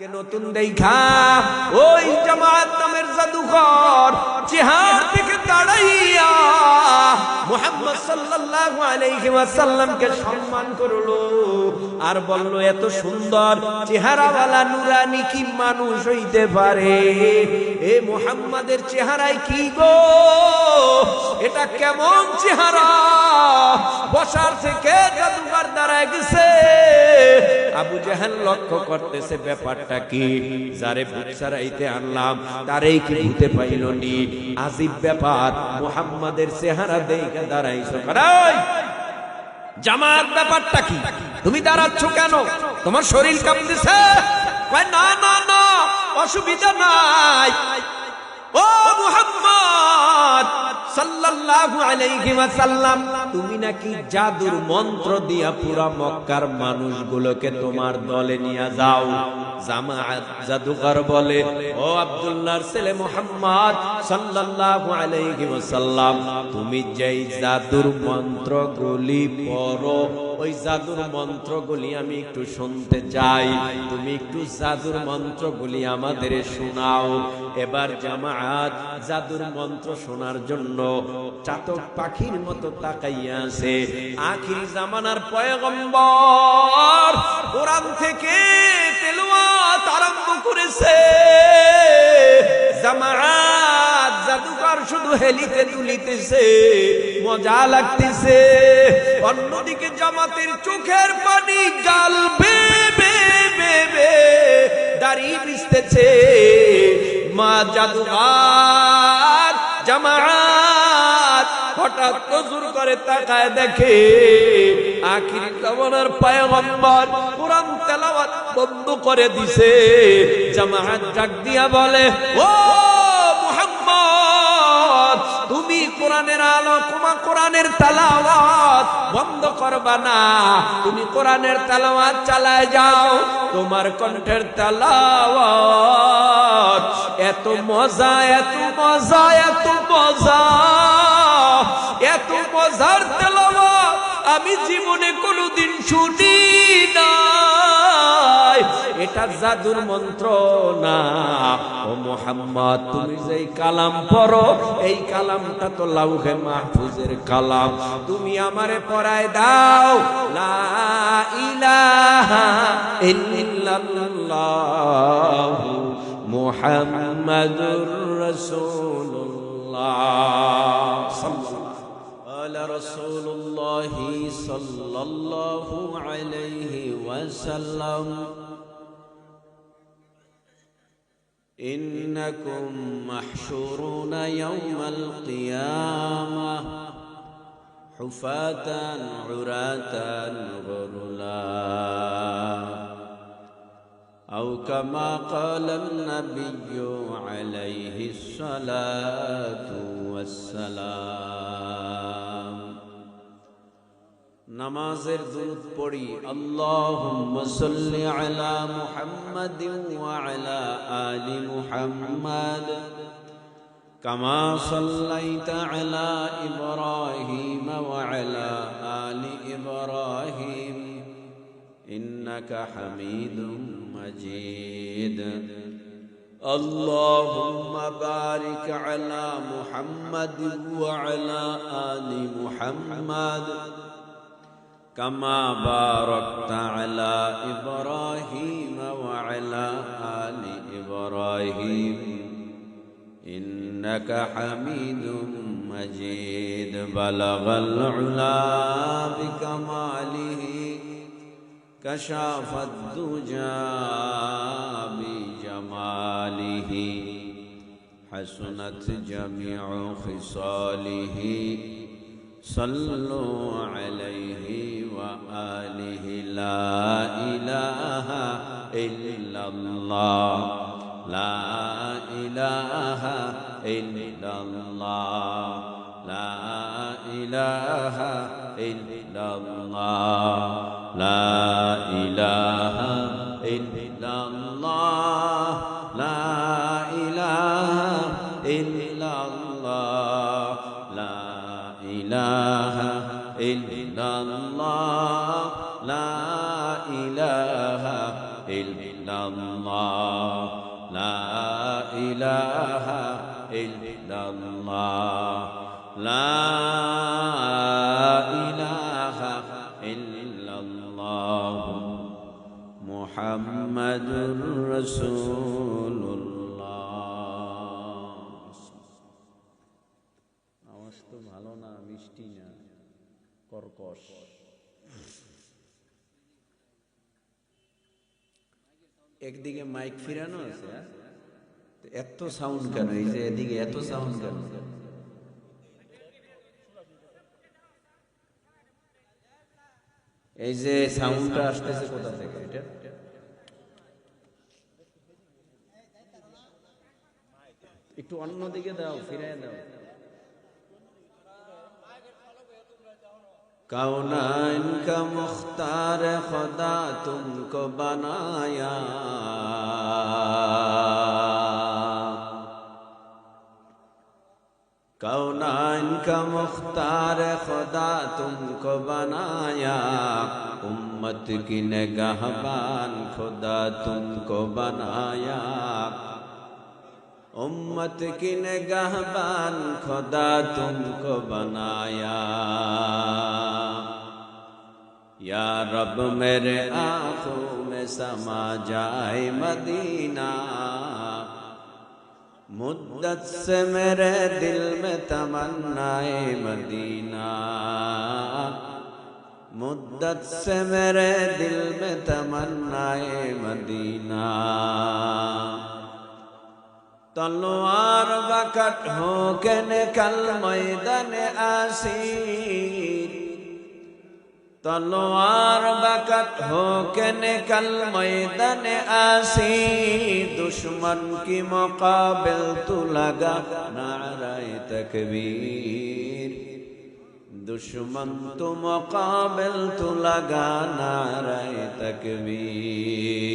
আজকে নতুন দেখা ওই জামাত নামের জাদুঘর চেহারা থেকে দাঁড়াইয়া মুহাম্মদ সাল্লাল্লাহু আলাইহি ওয়াসাল্লামকে সম্মান করলো আর বলল এত সুন্দর চেহারাওয়ালা নুরানি কি মানুষ হইতে পারে? এ মুহাম্মাদের চেহারায় কি গো, এটা কেমন চেহারা? বসার থেকে জাদুঘর দাঁড়ায় গেছে। আবু জাহেল লক্ষ্য করতেছে ব্যাপারটা কি, যারে ভূত ছাড়াইতে আনলাম তারেই কি ভূতে পাইল নি? আজীব ব্যাপার, মুহাম্মাদের চেহারা দেখে দাঁড়াইছো কারাই? জামাত ব্যাপারটা কি? তুমি দাঁড়াচ্ছ কেন? তোমার শরীর কাঁপতেছে? কয় না না না, অসুবিধা নাই। ও মুহাম্মদ সাল্লাল্লাহু আলাইহি ওয়াসাল্লাম, তুমি নাকি জাদুর মন্ত্র দিয়া পুরা মক্কার মানুষগুলোকে তোমার দলে নিয়ে যাও। জামাত জাদুকর বলে, ও আব্দুল্লাহর ছেলে মুহাম্মদ সাল্লাল্লাহু আলাইহি ওয়াসাল্লাম, তুমি যেই জাদুর মন্ত্রগুলি পড়ো ওই জাদুর মন্ত্রগুলি আমি একটু শুনতে চাই। তুমি একটু জাদুর মন্ত্রগুলি আমাদের শোনাও। এবার জামাত জাদুর মন্ত্র শোনার জন্য চাতক পাখির মতো তাকাইয়া আছে। আখির জামানার পয়গম্বর কোরআন থেকে তেলাওয়াত আরম্ভ করেছে। জামাত জাদুকর শুধু হেলিতে তুলিতেছে, মজা লাগতেছে। অন্যদিকে জামাতের চোখের পানি গাল বেবে বেবে দাড়ি ভিজতেছে। মা জাদুকর জামাত হঠাৎ নজর করে তাকায় দেখে আখির জামানার পয়গম্বর কোরআন তেলাওয়াত বন্ধ করে দিছে। জামাত ডাক দিয়া বলে, ও মুহাম্মদ, তুমি কোরআনের আলো, কোরআনের তেলাওয়াত বন্ধ করবা না, তুমি কোরআনের তেলাওয়াত চালায় যাও। তোমার কণ্ঠের তেলাওয়াত এত মজা, এত মজা, এত মজা, এত মজার তেলাওয়াত আমি জীবনে কোনোদিন শুনি নাই। এটা জাদুর মন্ত্র না। ও মুহাম্মদ, তুমি যেই কালাম পড়ো এই কালামটা তো লাউহে মাহফুজের কালাম, তুমি আমারে পড়ায় দাও। লা ইলাহা ইল্লাল্লাহু মুহাম্মাদুর রাসূলুল্লাহ সাল্লাল্লাহু রাসূলুল্লাহি সাল্লাল্লাহু আলাইহি ওয়াসাল্লাম, ইন্নাকুম মাহশুরুনা ইয়াওমাল কিয়ামাহ হুফাতান উরাতান গুরলা আও কামা ক্বালান নাবিয়্যু আলাইহিস সালাতু ওয়াসসালাম। নামাজের দুরূদ পড়ি, আল্লাহুম্মা সাল্লি আলা মুহাম্মাদিন ওয়া আলা আলি মুহাম্মাদ কামা সাল্লাইতা আলা ইব্রাহিম ওয়া আলা আলি ইব্রাহিম ইন্নাকা হামিদুম মাজিদ। আল্লাহুম্মা বারিক আলা মুহাম্মাদিন ওয়া আলা আলি মুহাম্মাদ কামা বারাকতা আলা ইব্রাহিম ওয়া আলা আলি ইব্রাহিম ইন্নাকা হামিদুম মাজিদ। বালাগাল উলা বিকামালিহি কাশাফাদ দুজা বিজামালিহি হাসনাত জামিউ খিসালিহি সাল্লু আলাইহি ওয়া আলিহি। লা ইলাহা ইল্লাল্লাহ, লা ইলাহা ইল্লাল্লাহ, লা ইলাহা ইল্লাল্লাহ, লা ইলাহা ইল্লাল্লাহ, লা ইলাহা ইল্লাল্লাহ, লা ইলাহা ইল্লাল্লাহ, লা ইলাহা ইল্লাল্লাহ। ইল্লাল্লাহ লা ইলাহা ইল্লাল্লাহ লা ইলাহা ইল্লাল্লাহ মুহাম্মাদুর রাসূলুল্লাহ। আওয়াজ তো ভালো না, মিষ্টি না, কর্কশ। একদিকে মাইক ফিরানো আছে, এত সাউন্ড কেন? এই যে এদিকে এত সাউন্ড কেন? এই যে সাউন্ডটা আসতেছে কোথা থেকে? এটা একটু অন্যদিকে দাও, ফিরাই দাও। কাউনাইন কা মুখতার খুদা তুমকো বানায়া, কাউনাইন কা মুখতার খুদা তুমকো বানায়া, উম্মত কি নিগাহবান খুদা তুমকো বানায়া, उम्मत की निगाहबान खुदा तुमको बनाया। या रब मेरे आँखों में समा जाए मदीना, मुद्दत से मेरे दिल में तमन्नाए मदीना, मुद्दत से मेरे दिल में तमन्नाए मदीना। तलवार बकट हो के निकल मैदान आसीर, तलवार बकट हो के निकल मैदान आसीर, दुश्मन की मुकाबिल तू लगा नारे तकबीर, दुश्मन तू मुकाबिल तू लगा नारे तकबीर।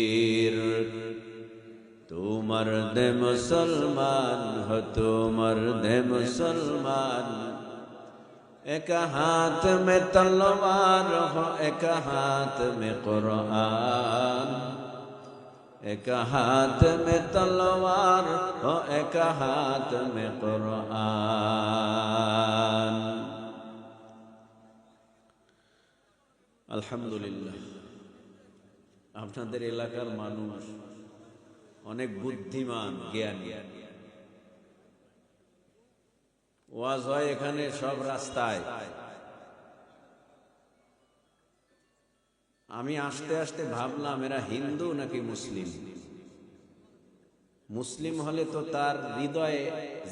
तू मर्द मुसलमान हो, तू मर्द मुसलमान, एक हाथ में तलवार हो, एक हाथ में कुरान, एक हाथ में तलवार हो, एक हाथ में कुरान। আলহামদুলিল্লাহ, আপনাদের এলাকার মানুষ অনেক বুদ্ধিমান, জ্ঞানী। ওয়াজ হয় এখানে সব রাস্তায়। আমি আস্তে আস্তে ভাবলাম এরা হিন্দু নাকি মুসলিম। মুসলিম হলে তো তার হৃদয়ে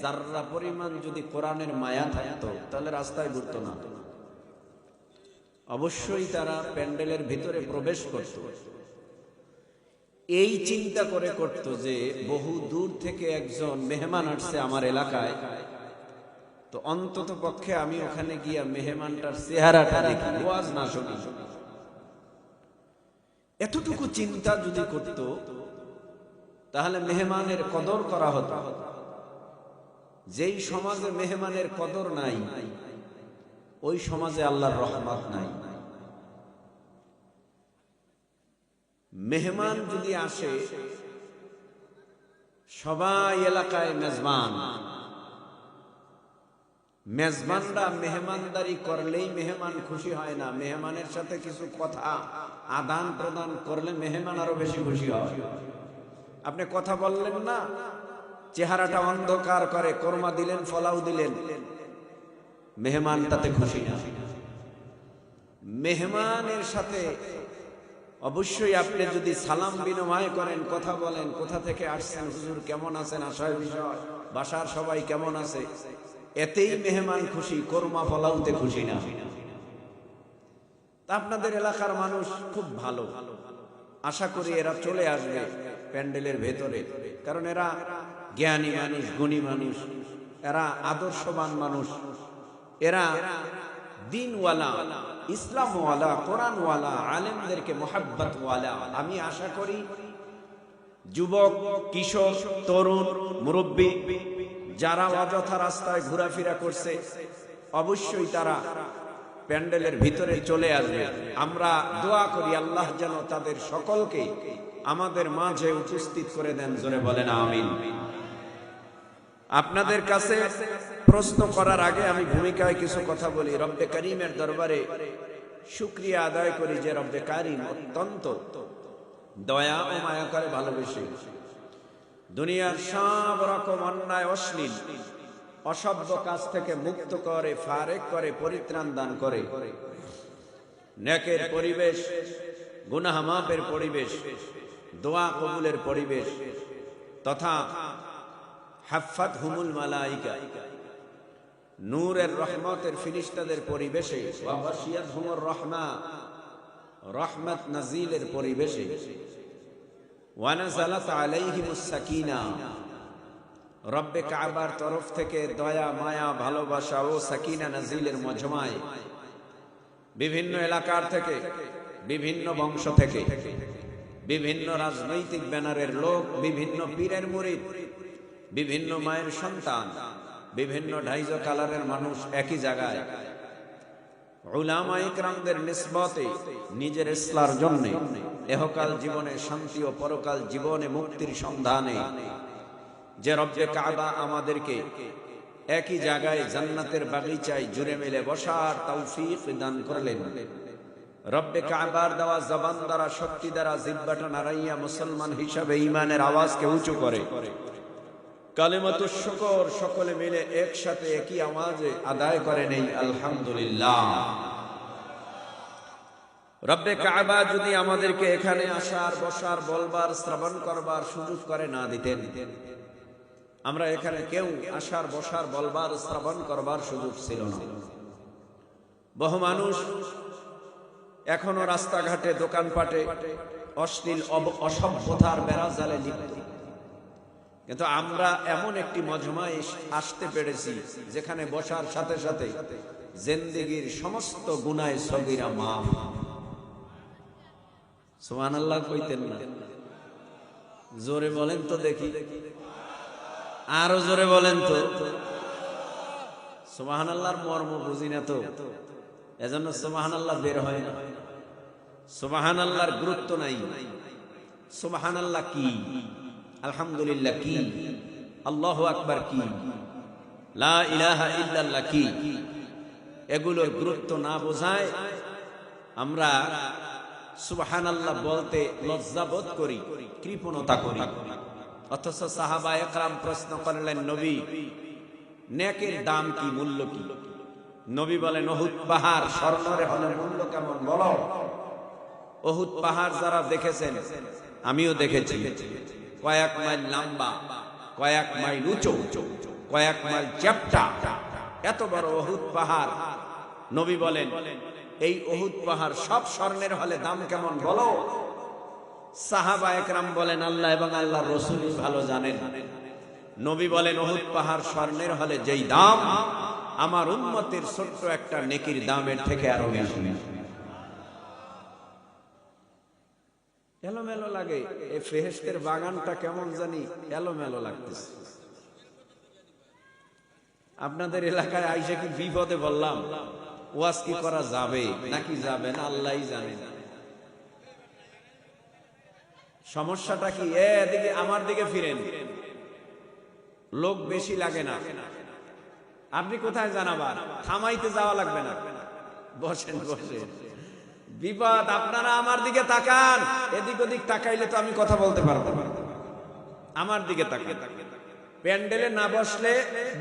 যাররা পরিমাণ যদি কোরআনের মায়া থাকতো তাহলে রাস্তায় ঘুরতো না। অবশ্যই তারা প্যান্ডেলের ভিতরে প্রবেশ করত, এই চিন্তা করে করত যে বহু দূর থেকে একজন মেহমান আসছে আমার এলাকায়, তো অন্তত পক্ষে আমি ওখানে গিয়া মেহমানটার চেহারাটা দেখি, ওয়াজ না শুনি। এতটুকু চিন্তা যদি করত তাহলে মেহমানের কদর করা হতো। যেই সমাজে মেহমানের কদর নাই, ওই সমাজে আল্লাহর রহমত নাই। মেহমান যদি আসে, সবাই এলাকায় মেজবান, মেজবানরা মেহমানদারি করলেই মেহমান খুশি হয় না, মেহমানের সাথে কিছু কথা আদান প্রদান করলে মেহমান আরো বেশি খুশি হয়। আপনি কথা বললেন না, চেহারাটা অন্ধকার করে, কোরমা দিলেন, ফলাও দিলেন, মেহমান তাতে খুশি না। মেহমানের সাথে অবশ্যই আপনি যদি সালাম বিনিময় করেন, কথা বলেন, কোথা থেকে আসছেন, হুজুর কেমন আছেন, আশায় বিষয়, বাসার সবাই কেমন আছে, এতেই মেহমান খুশি, কোরমা ফলাউতে খুশি না। তা আপনাদের এলাকার মানুষ খুব ভালো, আশা করি এরা চলে আসবে প্যান্ডেলের ভেতরে, কারণ এরা জ্ঞানী মানুষ, গুণী মানুষ, এরা আদর্শবান মানুষ, এরা দিনওয়ালা, ইসলামওয়ালা, কোরআনওয়ালা, আলেমদেরকে মোহাব্বতওয়ালা। আমি আশা করি যুবক, কিশোর, তরুণ, মুরব্বী যারা অযথা রাস্তায় ঘোরাফেরা করছে, অবশ্যই তারা প্যান্ডেলের ভিতরে চলে আসবে। আমরা দোয়া করি আল্লাহ যেন তাদের সকলকে আমাদের মাঝে উপস্থিত করে দেন, জোরে বলেন আমিন। আপনাদের কাছে প্রশ্ন করার আগে আমি ভূমিকায় কিছু কথা বলি। রব্বে কারীমের দরবারে শুকরিয়া আদায় করি যে রব্বে কারীম অত্যন্ত দয়া ও মায়া করে ভালোবেসে দুনিয়ার সব রকম অন্যায়, অশ্লীল, অসভ্য কাজ থেকে মুক্ত করে, ফারেক করে, পরিত্রাণ দান করে। নেকের পরিবেশ, গুনাহ মাফের পরিবেশ, দোয়া কবুলের পরিবেশ তথা হাফাতহুমুল মালাইকা, নূরের রহমতের ফিরিস্তাদের পরিবেশে, ওয়া গাশিয়াতহুমুর রাহমা, রহমত নাজিলের পরিবেশে, ওয়া নাযালাত আলাইহিমুস সাকিনা, রব্বে কাবার তরফ থেকে দয়া, মায়া, ভালোবাসা ও সাকিনা নাজিলের মজমায় বিভিন্ন এলাকার থেকে, বিভিন্ন বংশ থেকে, বিভিন্ন রাজনৈতিক ব্যানারের লোক, বিভিন্ন পীরের মুরিদ, বিভিন্ন মায়ের সন্তান, বিভিন্ন ঢাইজ কালারের মানুষ একই জায়গায় উলামা ইকরামদের নিসবতে নিজের ইসলার জন্য এহকাল জীবনে শান্তি ও পরকাল জীবনে মুক্তির সন্ধানে যে রব্বে কাবা আমাদেরকে একই জায়গায় জান্নাতের বাগিচায় জুড়ে মিলে বসার তৌফিক দান করলেন। রব্বে কাবার দেওয়া জবান দ্বারা, শক্তি দ্বারা জিহ্বাটা নাড়াইয়া মুসলমান হিসাবে ঈমানের আওয়াজকে উঁচু করে কালিমাতুশ শুকর সকলে মিলে একসাথে একই আওয়াজে আদায় করে নেই আলহামদুলিল্লাহ। রব্বে কাবা যদি আমাদেরকে এখানে আসার, বসার, বলবার, শ্রবণ করবার সুযোগ করে না দিতেন, আমরা এখানে কেউ আসার, বসার, বলবার, শ্রবণ করবার সুযোগ ছিল না। বহু মানুষ এখনো রাস্তাঘাটে, দোকানপাটে অশ্লীল অসভ্যতার বেড়াজালে লিপ্ত, কিন্তু আমরা এমন একটি মজমায় আসতে পেরেছি যেখানে বসার সাথে সাথে জিন্দেগীর সমস্ত গুনাহ সগীরা মাফ। সুবহানাল্লাহ কইতেন না? জোরে বলেন তো দেখি, আরো জোরে বলেন তো। সুবহানাল্লাহর মর্ম বুঝি না তো, এজন্য সুবহানাল্লাহ বের হয় না। সুবহানাল্লাহর গুরুত্ব নাই। সুবহানাল্লাহ কি, আলহামদুলিল্লাহ কি, আল্লাহু আকবার কি, লা ইলাহা ইল্লাল্লাহ কি, এগুলোর গুরুত্ব না বোঝায় আমরা সুবহানাল্লাহ বলতে লজ্জাবোধ করি, কৃপণতা করি। অথচ সাহাবা একরাম প্রশ্ন করলেন, নবী নেকের দাম কি, মূল্য কি? নবী বলেন, উহুদ পাহাড় স্বর্ণের হলে মূল্য কেমন বলো? উহুদ পাহাড় যারা দেখেছেন, আমিও দেখেছি, কয়েক মাইল লম্বা, কয়েক মাইল উঁচু, কয়েক মাইল চ্যাপ্টা, এত বড় উহুদ পাহাড়। নবী বলেন, এই উহুদ পাহাড় সব স্বর্ণের হলে দাম কেমন বলো? সাহাবা একরাম বলেন, আল্লাহ এবং আল্লাহর রাসূল ভালো জানেন। নবী বলেন, উহুদ পাহাড় স্বর্ণের হলে যেই দাম, আমার উম্মতের ছোট্ট একটা নেকির দামের থেকে আরো বেশি। এলোমেলো লাগে, এই ফেরেশতের বাগানটা কেমন জানি এলোমেলো লাগতেছে। আপনাদের এলাকায় আইসা কি বিপদে বললাম, ওয়াজ কি করা যাবে নাকি যাবে না আল্লাহই জানেন। সমস্যাটা কি? এদিকে আমার দিকে ফিরেন, লোক বেশি লাগে না। আপনি কোথায় জানাবার, থামাইতে যাওয়া লাগবে না, বসেন বসেন। বিপদ, আপনারা আমার দিকে তাকান। এদিক ওদিক তাকাইলে তো আমি কথা বলতে পারবো না। আমার দিকে তাকান। প্যান্ডেলে না বসলে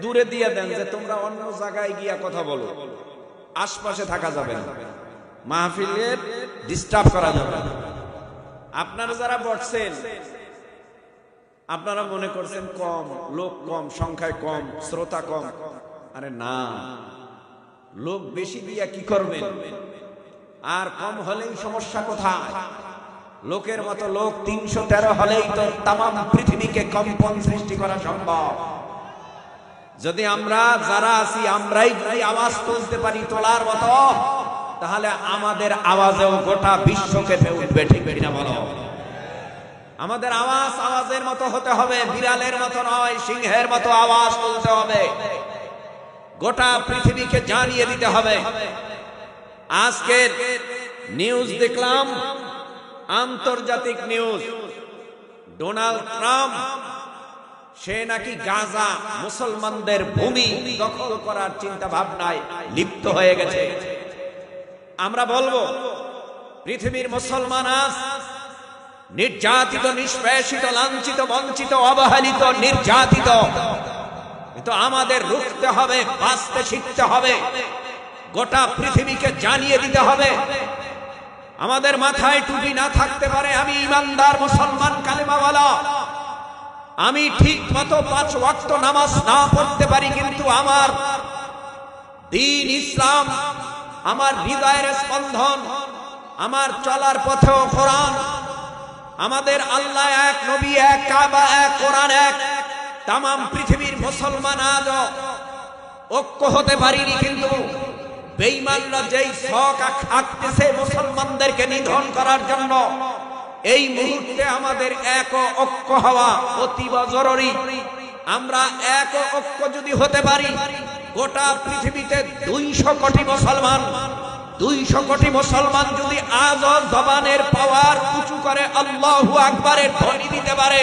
দূরে দিয়ে দেন যে তোমরা অন্য জায়গায় গিয়া কথা বলো, আশপাশে থাকা যাবে না, মাহফিলের ডিস্টার্ব করা যাবে না। আপনারা যারা বসছেন, আপনারা মনে করছেন কম, লোক কম, সংখ্যায় কম, শ্রোতা কম। আরে না, লোক বেশি দিয়া কি করবেন? আর কম হলেই সমস্যা কোথায়? লোকের মতো লোক 313 হলেই তো তামাম পৃথিবীকে কম্পন সৃষ্টি করা সম্ভব। যদি আমরা যারা আছি আমরাই যদি আওয়াজ তুলতে পারি তোলার মতো, তাহলে আমাদের আওয়াজেও গোটা বিশ্ব কেঁপে উঠবে, ঠিক কিনা বলো? আমাদের আওয়াজ আওয়াজের মতো হতে হবে, বিড়ালের মতো নয়, সিংহের মতো আওয়াজ তুলতে হবে, গোটা পৃথিবীকে জানিয়ে দিতে হবে। আজকের নিউজ দেখলাম, আন্তর্জাতিক নিউজ, ডোনাল্ড ট্রাম্প সে নাকি গাজা মুসলমানদের ভূমি দখল করার চিন্তা ভাবনায় লিপ্ত হয়ে গেছে। আমরা বলবো পৃথিবীর মুসলমান আজ নির্যাতিত, নিষ্পেষিত, লাঞ্ছিত, বঞ্চিত, অবহেলিত, নির্যাতিত। কিন্তু আমাদের রুখতে হবে, বাঁচতে শিখতে হবে, গোটা পৃথিবীকে জানিয়ে দিতে হবে। আমাদের মাথায় টুপি না থাকতে পারে, আমি ইমানদার মুসলমান কালেমাওয়ালা, আমি ঠিক মতো 5 ওয়াক্ত নামাজ না পড়তে পারি, কিন্তু আমার দ্বীন ইসলাম আমার হৃদয়ের স্পন্দন, আমার চলার পথেও কোরআন। আমাদের আল্লাহ এক, নবী এক, কাবা এক, কোরআন এক। তাম পৃথিবীর মুসলমান আজ ঐক্য হতে পারিনি, কিন্তু বেঈমানরা যেই ছক আঁকতেছে মুসলমানদেরকে নিধন করার জন্য, এই মুহূর্তে আমাদের এক ঐক্য হওয়া অতীব জরুরি। আমরা এক ঐক্য যদি হতে পারি, গোটা পৃথিবীতে 200 কোটি মুসলমান, 200 কোটি মুসলমান যদি আজ জবানের পাওয়ার উঁচু করে আল্লাহু আকবারের ধ্বনি দিতে পারে,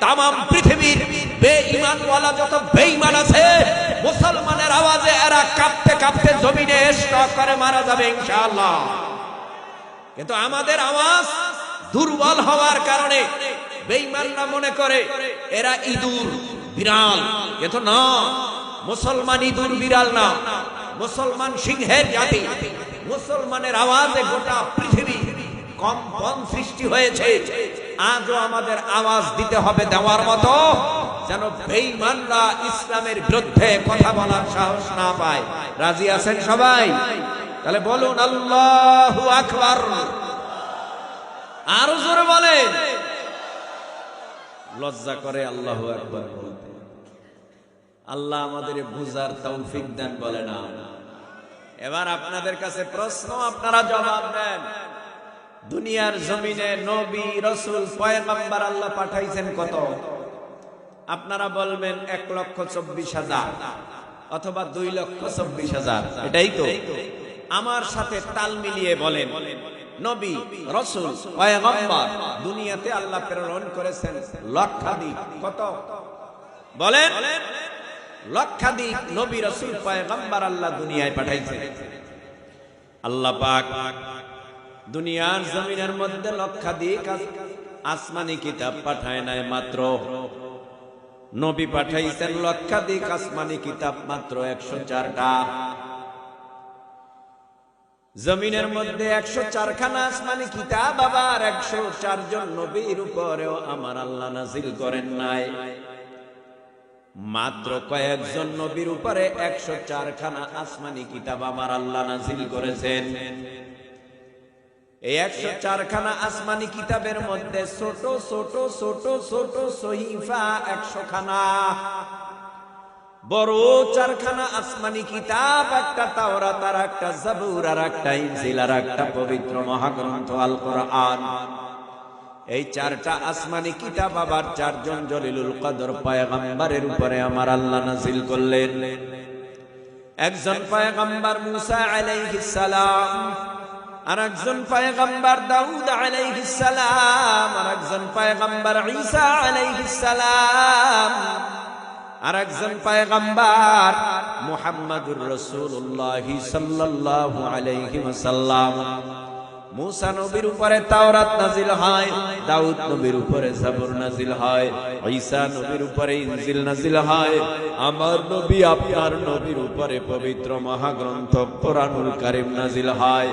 তাম পৃথিবীর বেঈমানওয়ালা যত বেঈমান আছে, মুসলমানের আওয়াজে এরা কাঁপতে কাঁপতে জমিনে ইশরাক করে মারা যাবে ইনশাআল্লাহ। কিন্তু আমাদের আওয়াজ দুর্বল হওয়ার কারণে বেঈমানরা মনে করে এরা ইঁদুর বিড়াল। কিন্তু না, মুসলমান ইঁদুর বিড়াল না, মুসলমান সিংহের জাতি। মুসলমানের আওয়াজে গোটা পৃথিবী কম্পন সৃষ্টি হয়েছে। আজও আমাদের আওয়াজ দিতে হবে দেওয়ার মতো, যেন বেঈমানরা ইসলামের বিরুদ্ধে কথা বলার সাহস না পায়। রাজি আছেন সবাই? তাহলে বলুন আল্লাহু আকবার। আরো জোরে বলেন। লজ্জা করে আল্লাহু আকবার বলতে। আল্লাহ আমাদের বুঝার তৌফিক দেন, বলে না। এবার আপনাদের কাছে প্রশ্ন, আপনারা জবাব দেন। দুনিয়ার জমিনে নবী, রাসূল, পয়গম্বর আল্লাহ পাঠাইছেন কত? আপনারা বলবেন 1,24,000 অথবা 2,24,000। এটাই তো? আমার সাথে তাল মিলিয়ে বলেন, নবী, রাসূল, পয়গম্বর দুনিয়াতে আল্লাহ প্রেরণ করেছেন লক্ষাধিক। কত বলেন? লক্ষাধিক নবী, রাসূল, পয়গম্বর আল্লাহ দুনিয়ায় পাঠাইছেন। আল্লাহ পাক দুনিয়ার জমিনের মধ্যে লক্ষাধিক আসমানি কিতাব পাঠায় নাই, মাত্র নবী পাঠাইছেন লক্ষাধিক আসমানি কিতাব মাত্র 104টা। জমিনের মধ্যে 104 খানা আসমানি কিতাব, আবার 104 জন নবীর উপরেও আমার আল্লাহ নাজিল করেন নাই। মাত্র কয়েকজন নবীর উপরে 104 খানা আসমানি কিতাব আমার আল্লাহ নাজিল করেছেন। এই 104 খানা আসমানি কিতাবের মধ্যে ছোট ছোট ছোট ছোট সহিফা 100 খানা, বড় 4 খানা আসমানি কিতাব, একটা তাওরাত, আর একটা জাবুর, আর একটা ইনজিল, আর একটা পবিত্র মহাগ্রন্থ আল কোরআন। এই 4টা আসমানি কিতাব আবার 4 জন জলিলুল কদর পয়গম্বরের উপরে আমার আল্লাহ নাজিল করলেন। একজন পয়গম্বর মুসা আলাইহিস সালাম, আর একজন পয়গম্বর দাউদ আলাইহিস সালাম, আর একজন পয়গম্বর ঈসা আলাইহিস সালাম, আর একজন পয়গম্বর মুহাম্মদুর রাসূলুল্লাহ সাল্লাল্লাহু আলাইহি ওয়াসাল্লাম। মুসা নবীর উপরে তাওরাত নাজিল হয়, দাউদ নবীর উপরে জাবুর নাজিল হয়, ঈসা নবীর উপরে ইনজিল নাজিল হয়, আমার নবী আপনার নবীর উপরে পবিত্র মহাগ্রন্থ কোরআনুল কারীম নাজিল হয়।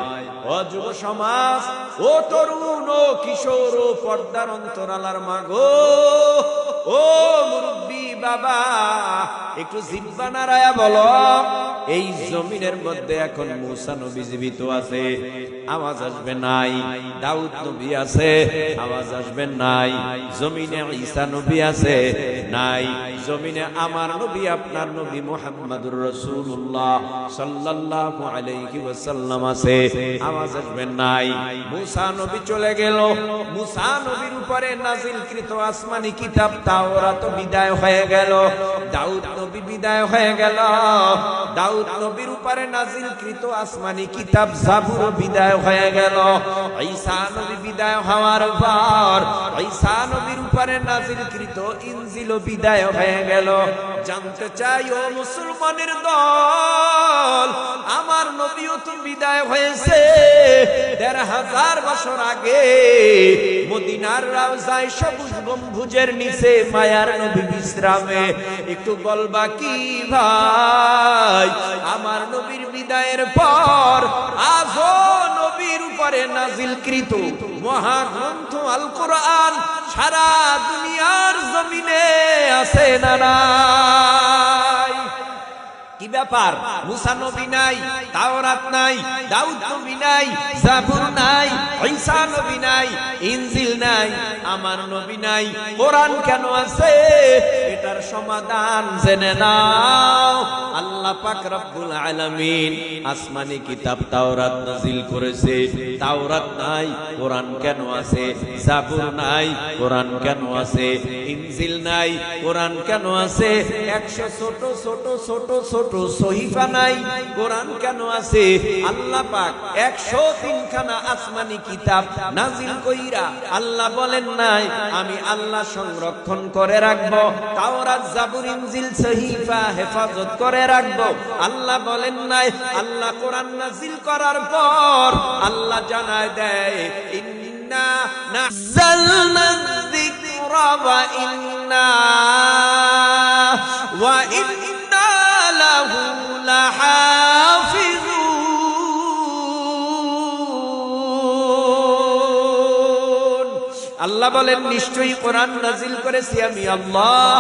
ও যুব সমাজ, ও তরুণ, ও কিশোর, ও পর্দার অন্তরালার মাগো, ও মুরব্বী বাবা, একটু জিহ্বা নাড়ায়া বলো, এই জমিনের মধ্যে এখন মুসা নবী জীবিত আছে, আওয়াজ আসবে নাই। দাউদ নবী আছে, আওয়াজ আসবে নাই। জমিনে ঈসা নবী আছে, নাই। জমিনে আমার নবী আপনার নবী মুহাম্মদুর রাসূলুল্লাহ সাল্লাল্লাহু আলাইহি ওয়াসাল্লাম আছে, আওয়াজ আসবে নাই। মুসা নবী চলে গেল, মুসা নবীর উপরে নাজিলকৃত আসমানি কিতাব তাওরাত বিদায় হয়ে গেল, দাউদ নবী বিদায় হয়ে গেল। দাউদ দাউদ নবীর উপরে নাজিলকৃত আসমানি কিতাব জাবুর বিদায় হয়ে গেল। ঈসা নবী বিদায় হওয়ার পর ঈসা নবীর উপরে নাজিলকৃত ইনজিল বিদায় হয়ে গেল। জানতে চাই ও মুসলমানের দল, আমার নবীও তো বিদায় হয়েছে ১৫০০ বছর আগে মদিনার রওজায় সবুজ গম্বুজের নিচে মায়ার নবী বিশ্রামে। একটু বলবা কি ভাই, আমার নবীর বিদায়ের পর আজও নবীর উপরে নাজিলকৃত মহাগ্রন্থ আল কোরআন সারা দুনিয়ার জমিনে আছে না নাই? কি ব্যাপার? মুসা নবী নাই, তাওরাত নাই, দাউদ নবী নাই, জাবুর নাই, ঈসা নবী নাই, ইনজিল নাই, আমার নবী নাই, কোরআন কেন আছে? এটার সমাধান জেনে নাও। আল্লাহ পাক রব্বুল আলামিন আসমানি কিতাব তাওরাত নাজিল করেছে। তাওরাত নাই, কোরআন কেন আছে? জাবুর নাই, কোরআন কেন আছে? ইনজিল নাই, কোরআন কেন আছে? ১০০ ছোট ছোট ছোট ছোট সহিফা নাই, কোরআন কেন আছে? আল্লাহ পাক ১০৩ খানা আসমানি কিতাব নাজিল কইরা আল্লাহ বলেন নাই আমি আল্লাহ সংরক্ষণ করে রাখবো, তাওরাত জাবুর ইনজিল সহিফা হেফাজত করে রাখবো? আল্লাহ বলেন নাই। আল্লাহ কোরআন নাজিল করার পর আল্লাহ জানায় দেয় ইন্না নাযালনা যিকরা ওয়া ইন্না লাহু লাহাফিজুন। আল্লাহ বলেন নিশ্চয়ই কোরআন নাজিল করেছি আমি আল্লাহ,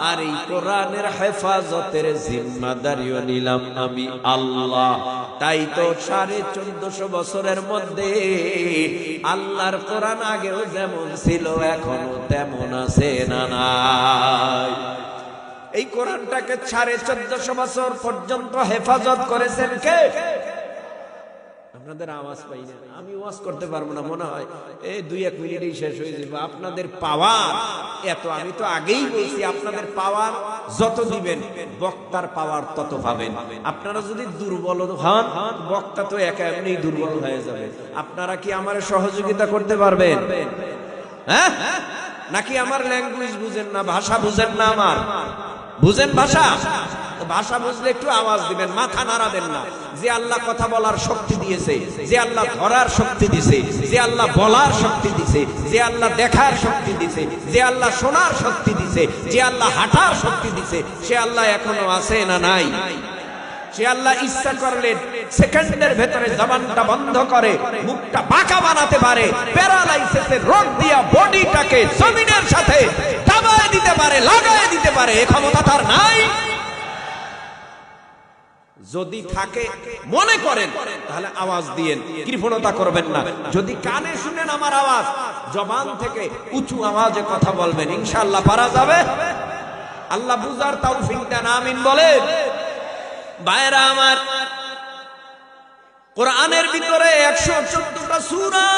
আর এই কোরআনের হেফাজতের জিম্মাদারিও নিলাম আমি আল্লাহ। তাই তো ১৪৫০ বছরের মধ্যে আল্লাহর কোরআন আগেও যেমন ছিল এখনো তেমন আছে না নাই? এই কোরআনটাকে ১৪৫০ বছর পর্যন্ত হেফাজত করেছেন কে? আপনাদের আওয়াজ পাই না, আমি ওয়াজ করতে পারবো না, মনে হয় এই ২-১ মিনিটেই শেষ হয়ে যাবে। আপনাদের পাওয়ার এত, আমি তো আগেই বলছি আপনাদের পাওয়ার যত দিবেন বক্তার পাওয়ার তত পাবেন। আপনারা যদি দুর্বল হন বক্তা তো একা এমনি দুর্বল হয়ে যাবে। আপনারা কি আমার সহযোগিতা করতে পারবেন? হ্যাঁ, নাকি আমার ল্যাঙ্গুয়েজ বুঝেন না, ভাষা বুঝেন না? আমার বুঝেন ভাষা? ভাষা বুঝলে একটু আওয়াজ দিবেন, মাথা নাড়াবেন না। যে আল্লাহ কথা বলার শক্তি দিয়েছে, যে আল্লাহ ধরার শক্তি দিয়েছে, যে আল্লাহ বলার শক্তি দিয়েছে, যে আল্লাহ দেখার শক্তি দিয়েছে, যে আল্লাহ শোনার শক্তি দিয়েছে, যে আল্লাহ হাঁটার শক্তি দিয়েছে, সে আল্লাহ এখনো আছে না নাই? সে আল্লাহ ইচ্ছা করলে সেকেন্ডের ভেতরে জবানটা বন্ধ করে মুখটা বাঁকা বানাতে পারে, প্যারালাইসিসের রোগ দিয়া বডিটাকে জমিনের সাথে দাবায় দিতে পারে, লাগায় দিতে পারে। এই ক্ষমতা তার নাই? যদি থাকে মনে করেন তাহলে আওয়াজ দিয়েন, কৃপণতা করবেন না। যদি কানে শুনেন আমার আওয়াজ, জবান থেকে উঁচু আওয়াজে কথা বলবেন, ইনশাআল্লাহ পারা যাবে। আল্লাহ বুঝার তৌফিক দেন, আমিন বলেন। ভাইরা আমার, কোরআনের ভিতরে ১১৪টা সূরা,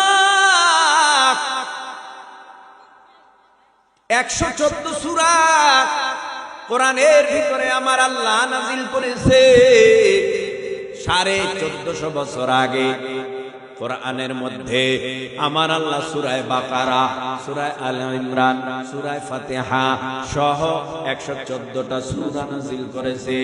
১১৪ সূরা কোরআনের ভিতরে আমার আল্লাহ নাজিল করেছে ১৪৫০ বছর আগে। কোরআনের মধ্যে আমার আল্লাহ সূরা বাকারা, সূরা আলে ইমরান, সূরা ফাতিহা সহ ১১৪টা সূরা নাযিল করেছে।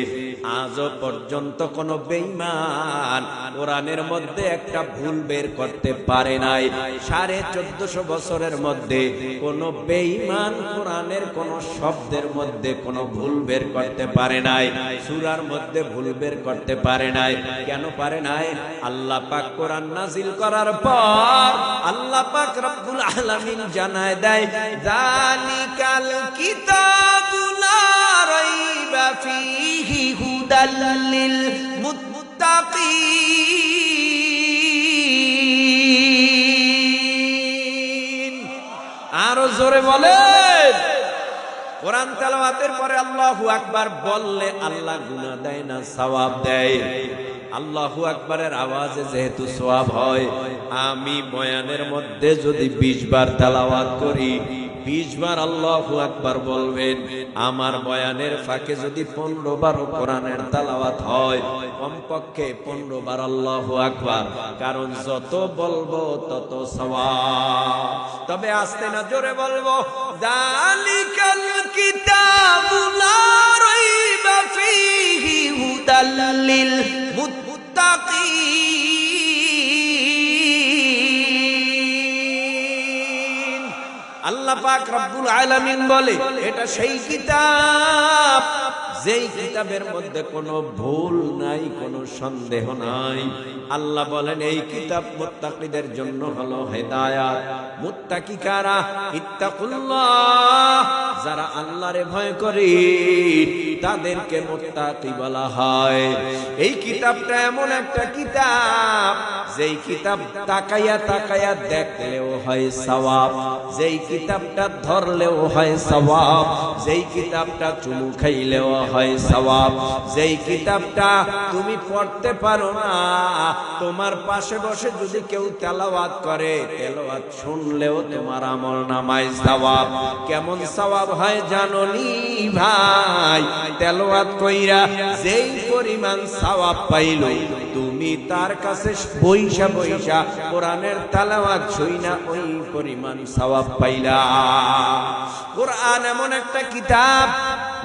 আজও পর্যন্ত কোন বেঈমান কোরআনের মধ্যে একটা ভুল বের করতে পারে নাই। ১৪৫০ বছরের মধ্যে কোন বেঈমান কোরআনের কোন শব্দের মধ্যে কোন ভুল বের করতে পারে নাই, সূরার মধ্যে ভুল বের করতে পারে নাই। কেন পারে নাই? আল্লাহ পাক কোরআন নাযিল করার পর আল্লাহ পাক রব্বুল আলামিন জানায় দেয়, যালিকাল কিতাবু লা রাইবা ফীহি হুদাল লিল মুত্তাকিন। আরো জোরে বলেন। কোরআন তেলাওয়াতের পরে আল্লাহু আকবার বললে আল্লাহ গুনাহ দেয় না, সওয়াব দেয়। আল্লাহু আকবারের আওয়াজে যেহেতু সওয়াব হয়, আমি বয়ানের মধ্যে যদি ২০ বার তেলাওয়াত করি 20 বার আল্লাহু আকবার বলবেন। আমার বয়ানের ফাঁকে যদি 15 বার কোরআনের তেলাওয়াত হয়, কমপক্ষে 15 বার আল্লাহু আকবার, কারণ যত বলবো তত সওয়াব। তবে আস্তে না জোরে বলবো, যালিকাল কিতাবু লা রাইবা ফীহি হুদাল লিল মুত্তাকিন। আল্লাহ পাক রব্বুল আলামিন বলে, এটা সেই কিতাব যেই কিতাবের মধ্যে কোনো ভুল নাই, কোনো সন্দেহ নাই। আল্লাহ বলেন এই কিতাব মুত্তাকিদের জন্য হলো হেদায়াত। মুত্তাকি কারা? ইত্তাকুল্লাহ, যারা আল্লাহরে ভয় করে তাদেরকে মুত্তাকি বলা হয়। এই কিতাবটা এমন একটা কিতাব, যেই কিতাব তাকায়া তাকায়া দেখলেও হয় সওয়াব, যেই কিতাবটা ধরলেও হয় সওয়াব, যেই কিতাবটা চুমু খাইলেও হয় সওয়াব, যেই কিতাবটা তুমি পড়তে পারো না, তোমার পাশে বসে যদি কেউ তেলাওয়াত করে, তেলাওয়াত শুনলেও তোমার আমলনামায় সওয়াব। কেমন সওয়াব হয় জানোনি ভাই? তেলাওয়াত কইরা যেই পরিমাণ সওয়াব পাইলো, তুমি তার কাছে বইসা বইসা কোরআনের তেলাওয়াত শুইনা ওই পরিমাণ সওয়াব পাইলা। কোরআন এমন একটা কিতাব,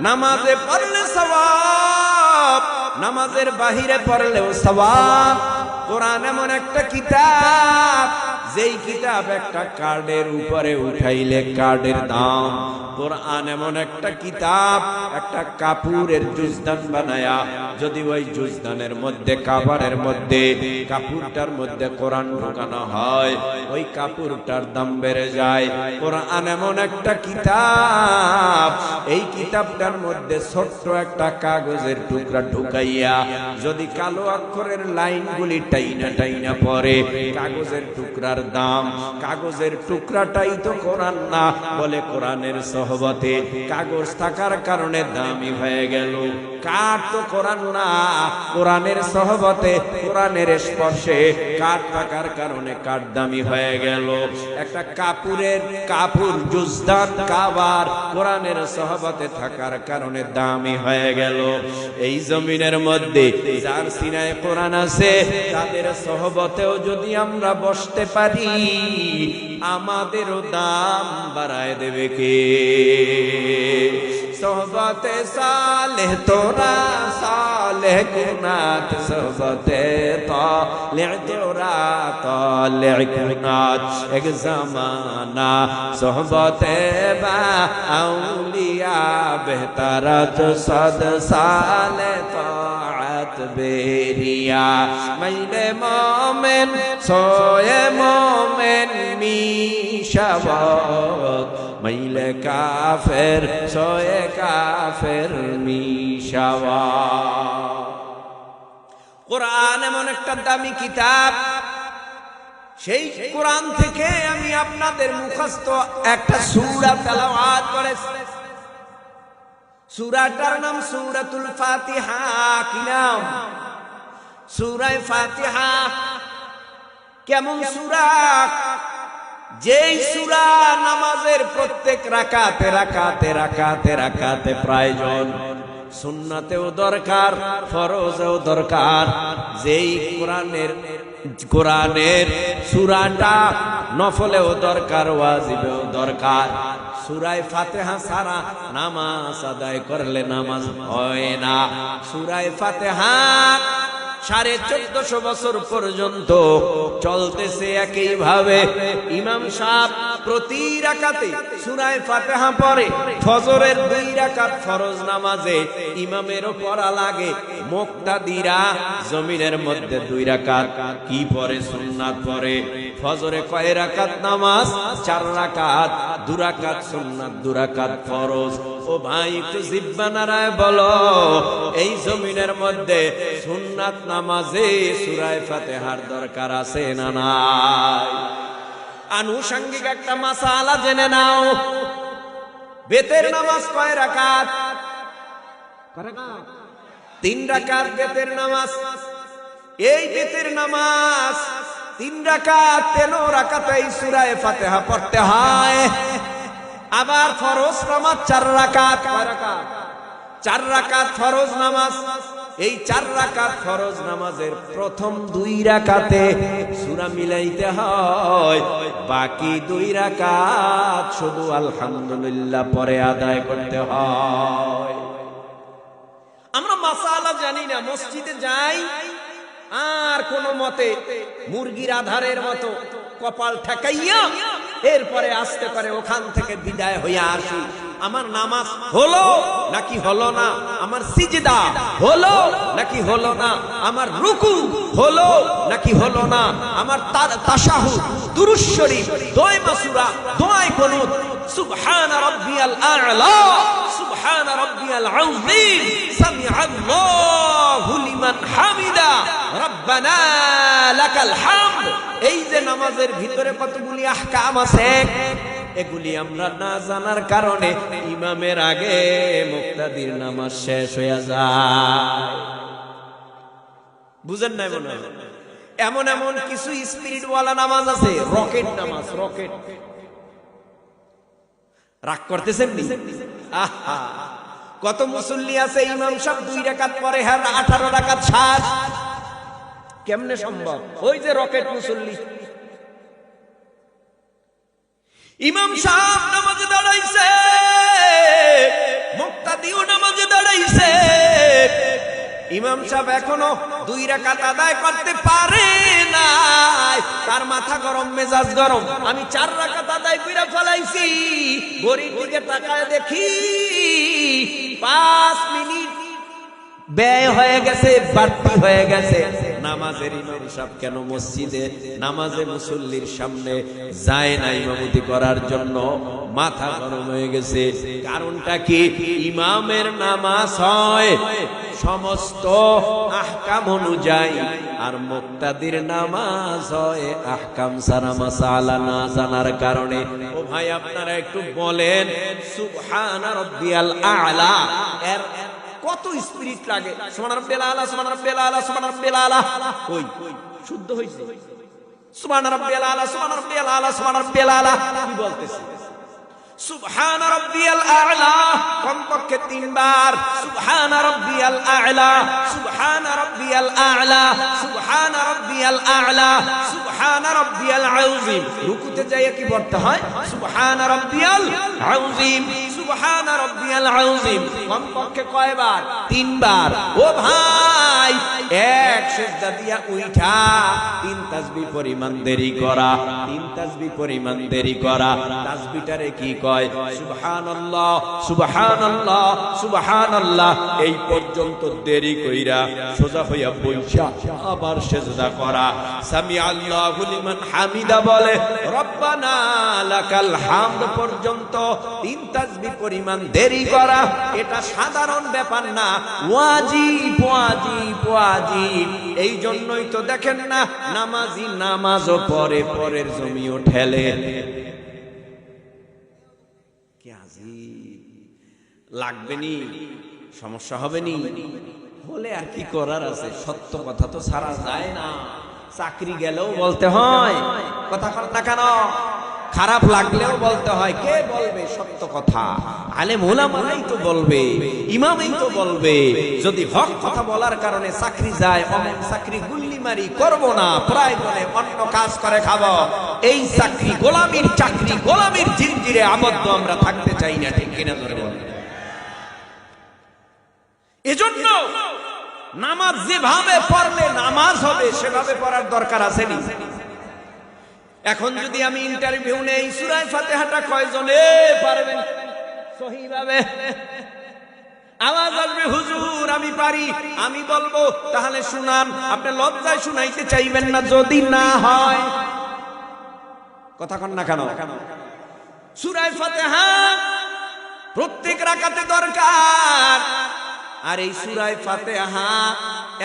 নামাজে পড়লে সওয়াব, নামাজের বাহিরে পড়লেও সওয়াব। কোরআন এমন একটা কিতাব, যেই কিতাব একটা কার্ডের উপরে উঠাইলে কার্ডের দাম। কোরআন এমন একটা কিতাব, একটা কাপড়ের জুজদান বানায়া যদি ওই জুজদানের মধ্যে, কাপড়ের মধ্যে, কাপড়টার মধ্যে কোরআন ঢোকানো হয়, ওই কাপড়টার দাম বেড়ে যায়। কোরআন এমন একটা কিতাব, এই কিতাবটার মধ্যে ছোট্ট একটা কাগজের টুকরা ঢুকাইয়া যদি কালো অক্ষরের লাইনগুলি টাইনা টাইনা পড়ে, কাগজের টুকরার দাম, কাগজের টুকরাটাই তো কোরআন না। বলে কোরআনের সহবতে কাগজ থাকার কারণে দামি হয়ে গেল, কাঠ তো কোরআন না, কোরআনের সহবতে, কোরআনের স্পর্শে কাঠ থাকার কারণে কাঠ দামি হয়ে গেল। একটা কাপড়ের কাপড় জুজদান কাবার কোরআনের সহবতে থাকার কারণে দামি হয়ে গেল। এই জমিনের মধ্যে যার সিনায় কোরআন আছে, তাদের সহবতেও যদি আমরা বসতে পারি, আমাদেরও দাম বাড়ায় দেবে কে? সোহবতে সালেহ তোরা সালেহ কুনাত, সোহবতে তালেহ তোরা তালেহ কুনাত। এক জামানা সোহবতে বা আউলিয়া বেহতারাত সদ সালে তাআত বেরিয়া। মাইলে মোমেন সোয়ে মোমেন মিশাওয়াত, মাইলে কাফের সোয়ে কাফের মিশাওয়াত। কোরআন এমন একটা দামি কিতাব, সেই কোরআন থেকে আমি আপনাদের মুখস্থ একটা সূরা তেলাওয়াত করেছি। সূরাটার নাম সূরাতুল ফাতিহা। কি নাম? সূরা ফাতিহা। কেমন সূরা? যেই সূরা নামাজের প্রত্যেক রাকাতে রাকাতে রাকাতে রাকাতে প্রয়োজন, সুন্নাতেও দরকার, ফরজেও দরকার। যেই কোরআনের সূরাটা নফলেও দরকার, ওয়াজিবেও দরকার। সূরা ফাতিহা ছাড়া নামাজ আদায় করলে নামাজ হয় না। সূরা ফাতিহা 1450 বছর পর্যন্ত চলতেছে একইভাবে। ইমাম সাহেব প্রতি রাকাতে সূরা ফাতিহা পড়ে। ফজরের 2 রাকাত ফরজ নামাজে ইমামেরও পড়া লাগে। মুক্তাদিরা জমিনের মধ্যে 2 রাকাত কি পড়ে? সুন্নাত পড়ে। ফজরে কয় রাকাত নামাজ? 4 রাকাত, 2 রাকাত সুন্নাত, 2 রাকাত ফরজ। ও ভাই, একটু জিহ্বা নাড়ায় বলো, এই জমিনের মধ্যে সুন্নাত নামাজে সূরা ফাতিহার দরকার আছে না নাই? আনুষঙ্গিক একটা মাসালা জেনে নাও। বেতের নামাজ কয় রাকাত? 3 রাকাত বেতের নামাজ। এই বেতের নামাজ 3 রাকাত, 13 রাকাতে সূরা ফাতিহা পড়তে হয়। আবার ফরজ নামাজ 4 রাকাত, কয় রাকাত? 4 রাকাত ফরজ নামাজ। এই 4 রাকাত ফরজ নামাজের প্রথম 2 রাকাতে সূরা মিলাইতে হয়, বাকি 2 রাকাত শুধু আলহামদুলিল্লাহ পরে আদায় করতে হয়। আমরা মাসালা জানি না, মসজিদে যাই আর কোন মতে মুরগির আধারের মতো কপাল ঠেকাইয়া এরপরে আস্তে করে ওখান থেকে বিদায় হইয়া আসি। আমার নামাজ হলো নাকি হলো না, আমার সিজদা হলো নাকি হলো না, আমার রুকু হলো নাকি হলো না, আমার তাশাহুদ, দুরূদ শরীফ, দোয়া মাসুরা, দোয়া কুনুত, সুবহান রাব্বিয়াল আ'লা, সুবহান রাব্বিয়াল আযীম, সামিআল্লাহু লিমান হামিদা, রব্বানা লাকাল হামদ। এই যে নামাজের ভিতরে কতগুলি আহকাম আছে, এগুলি আমরা না জানার কারণে ইমামের আগে মুক্তাদির নামাজ শেষ হয়ে যায়। বুঝেন নাই মনে হয়? এমন এমন কিছু স্পিরিটওয়ালা নামাজ আছে, রকেট নামাজ, রকেট। রাগ করতেছেন নি? আহা, কত মুসল্লি আছে ইমাম সাহেব 2 রাকাত পরে হ্যাঁ 18 রাকাত সাজ, কেমনে সম্ভব? ওই যে রকেট মুসল্লি। ইমাম সাহেব নামাজে দাঁড়াইছে, মুক্তাদিও নামাজে দাঁড়াইছে, ইমাম সাহেব এখনো 2 রাকাত আদায় করতে পারে না, তার মাথা গরম, মেজাজ গরম। আমি 4 রাকাত আদায় করে ফেলাইছি, ঘড়ির দিকে তাকায় দেখি 5 মিনিট ব্যয় হয়ে গেছে, বাড়তি হয়ে গেছে। নামাজের ইমাম সাহেব কেন মসজিদে নামাজে মুসল্লির সামনে যায় না ইমামতি করার জন্য? মাথা গরম হয়ে গেছে। কারণটা কি? ইমামের নামাজ হয় সমস্ত আহকাম অনুযায়ী, আর মুক্তাদির নামাজ হয় আহকাম সারা মাসালা না জানার কারণে। ও ভাই, আপনারা একটু বলেন সুবহান রাব্বিয়াল আ'লা এর কত স্পিরিট লাগে? সুবহান রাব্বিয়াল আ'লা, সুবহান রাব্বিয়াল আ'লা, সুবহান রাব্বিয়াল আ'লা। কই শুদ্ধ হইছে? সুবহান রাব্বিয়াল আ'লা, সুবহান রাব্বিয়াল আ'লা, সুবহান রাব্বিয়াল আ'লা কি বলতেছে? সুবহান রাব্বিয়াল আ'লা কমপক্ষে 3 বার। সুবহান রাব্বিয়াল আ'লা, সুবহান রাব্বিয়াল আ'লা, সুবহান রাব্বিয়াল আ'লা, সুবহান রাব্বিয়াল আযীম। রুকুতে যাইয়া কি পড়তে হয়? সুবহান রাব্বিয়াল আযীম, সুবহান রাব্বিয়াল আযীম। কমপক্ষে কয়বার? 3 বার। ও ভাই, এক সিজদা দিয়া উঠা 3 তাসবিহ পরিমাণ দেরি করা, 3 তাসবিহ পরিমাণ দেরি করা। তাসবিহটারে কি কয়? সুবহানাল্লাহ, সুবহানাল্লাহ, সুবহানাল্লাহ। এই পর্যন্ত দেরি কইরা সোজা হইয়া বইসা আবার সিজদা করা। সামিআল্লাহু লিমান হামিদা বলে রব্বানা লাকাল হামদ পর্যন্ত 3 তাসবিহ পরিমাণ দেরি করা। এটা সাধারণ ব্যাপার না, ওয়াজিব, ওয়াজিব, ওয়াজিব। এই জন্যই তো দেখেন না নামাজি নামাজও পরে, পরের জমিও ঠেলে। লাগবে নি, সমস্যা হবে নি, হলে আর কি করার আছে? সত্য কথা তো ছাড়া যায় না। চাকরি গেলেও বলতে হয়, কথা না কেন? খারাপ লাগলেও বলতে হয়। কে বলবে সত্য কথা? আলেম উলামাই তো বলবে, ইমামই তো বলবে। যদি হক কথা বলার কারণে চাকরি যায়, অনেক চাকরি গুল্লি মারি করব না, প্রয়োজনে অন্য কাজ করে খাবো। এই চাকরি গোলামির চাকরি, গোলামির জিঞ্জিরে আবদ্ধ আমরা থাকতে চাই না, ঠিক কিনা ধরে বলেন? এজন্য নামাজ যেভাবে পড়লে নামাজ হবে সেভাবে পড়ার দরকার আছে নি? এখন যদি আমি ইন্টারভিউ নেই, সূরা ফাতিহাটা কয়জনে পারবেন সহিভাবে? আওয়াজ আসবে, হুজুর আমি পারি, আমি বলবো, তাহলে শুনান। আপনি লজ্জায় শুনাইতে চাইবেন না যদি না হয়। কথা কন না কেন? সূরা ফাতিহা প্রত্যেক রাকাতে দরকার। আর এই সূরা ফাতিহা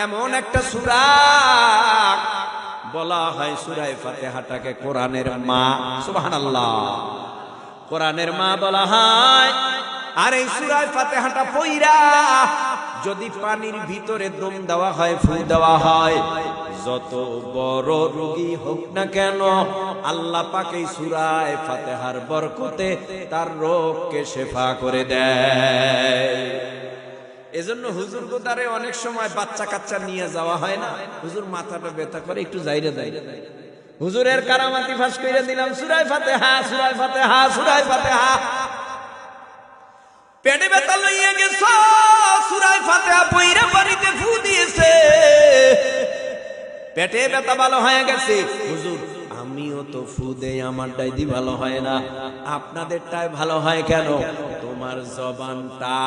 এমন একটা সূরা, বলা হয় সূরা ফাতিহাটাকে কোরআনের মা। সুবহানাল্লাহ, কোরআনের মা বলা হয়। আর এই সূরা ফাতিহাটা পড়া যদি পানির ভিতরে দম দেওয়া হয়, ফু দেওয়া হয়, যত বড় রোগী হোক না কেন আল্লাহ পাক এই সূরা ফাতিহার বরকতে তার রোগকে শেফা করে দেয়। এজন্য হুজুর গোদারে অনেক সময় বাচ্চা কাচ্চা নিয়ে যাওয়া হয় না, হুজুর মাথাটা ব্যথা করে একটু যাইরে যাই, হুজুরের কারামাতি ফাঁস করে দিলাম সূরা ফাতিহা, সূরা ফাতিহা, সূরা ফাতিহা। পেটে ব্যথা লইয়া গেছ, সূরা ফাতিহা পইরা পানিতে ফু দিয়েছে, পেটে ব্যথা ভালো হয়ে গেছে। হুজুর আমিও তো ফু দেই, আমারটাই দি ভালো হয় না, আপনাদেরটাই ভালো হয় কেন? তোমার জবানটা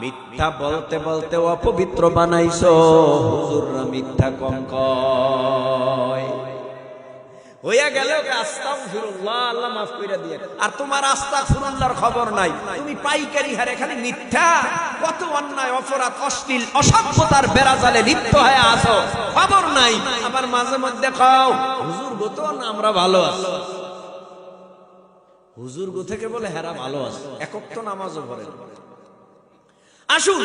মিথ্যা বলতে বলতে অপবিত্র বানাইছো, হুজুররা মিথ্যা কম কয়। হইয়া গেল আস্তাগফিরুল্লাহ, আল্লাহ মাফ কইরা দিয়ে, আর তোমার আস্তাগফিরুল্লাহর খবর নাই, তুমি পাইকারি হারে খালি মিথ্যা, কত অন্যায় অপরাধ অশ্লীল অসভ্যতার বেড়াজালে লিপ্ত হয়ে আছো, খবর নাই। আবার মাঝে মধ্যে খাও হুজুর গো তো আমরা ভালো আছি, হুজুর গো থেকে বলে হেরা ভালো আছে, একক তো নামাজও পড়ে। আসুন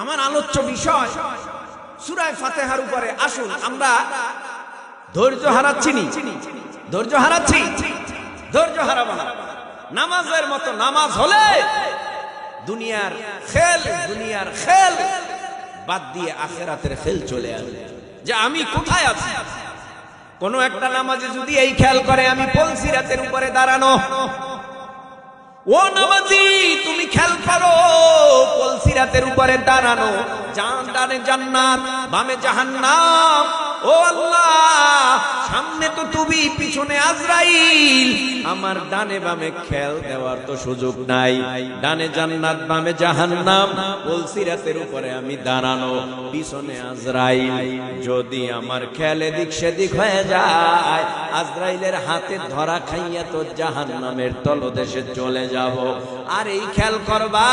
আমার আলোচ্য বিষয় সূরা ফাতিহার উপরে। আসুন আমরা ধৈর্য হারাচ্ছি নি, ধৈর্য হারাচ্ছি, ধৈর্য হারাবো না। নামাজের মতো নামাজ হলে দুনিয়ার খেল, দুনিয়ার খেল বাদ দিয়ে আখিরাতের খেল চলে আসবে, যে আমি কোথায় আছি। কোন একটা নামাজে যদি এই খেয়াল করে আমি পলসিরাতের উপরে দাঁড়ানো, ও নামাজি তুমি খেয়াল করো পলসিরাতের উপরে দাঁড়ানো, ডানে জান্নাত বামে জাহান্নাম, ও আল্লাহ সামনে তো তুমি পিছনে আজরাইল, আমার ডানে বামে খেয়াল দেওয়ার তো সুযোগ নাই, ডানে জান্নাত বামে জাহান্নাম, পলসিরাতের উপরে আমি দাঁড়ানো, পিছনে আজরাইল। যদি আমার খেয়াল এদিক সেদিক হয়ে যায়, আজরাইলের হাতে ধরা খাইয়া তো জাহান্নামের তলদেশে চলে যাব। আর এই খেয়াল করবা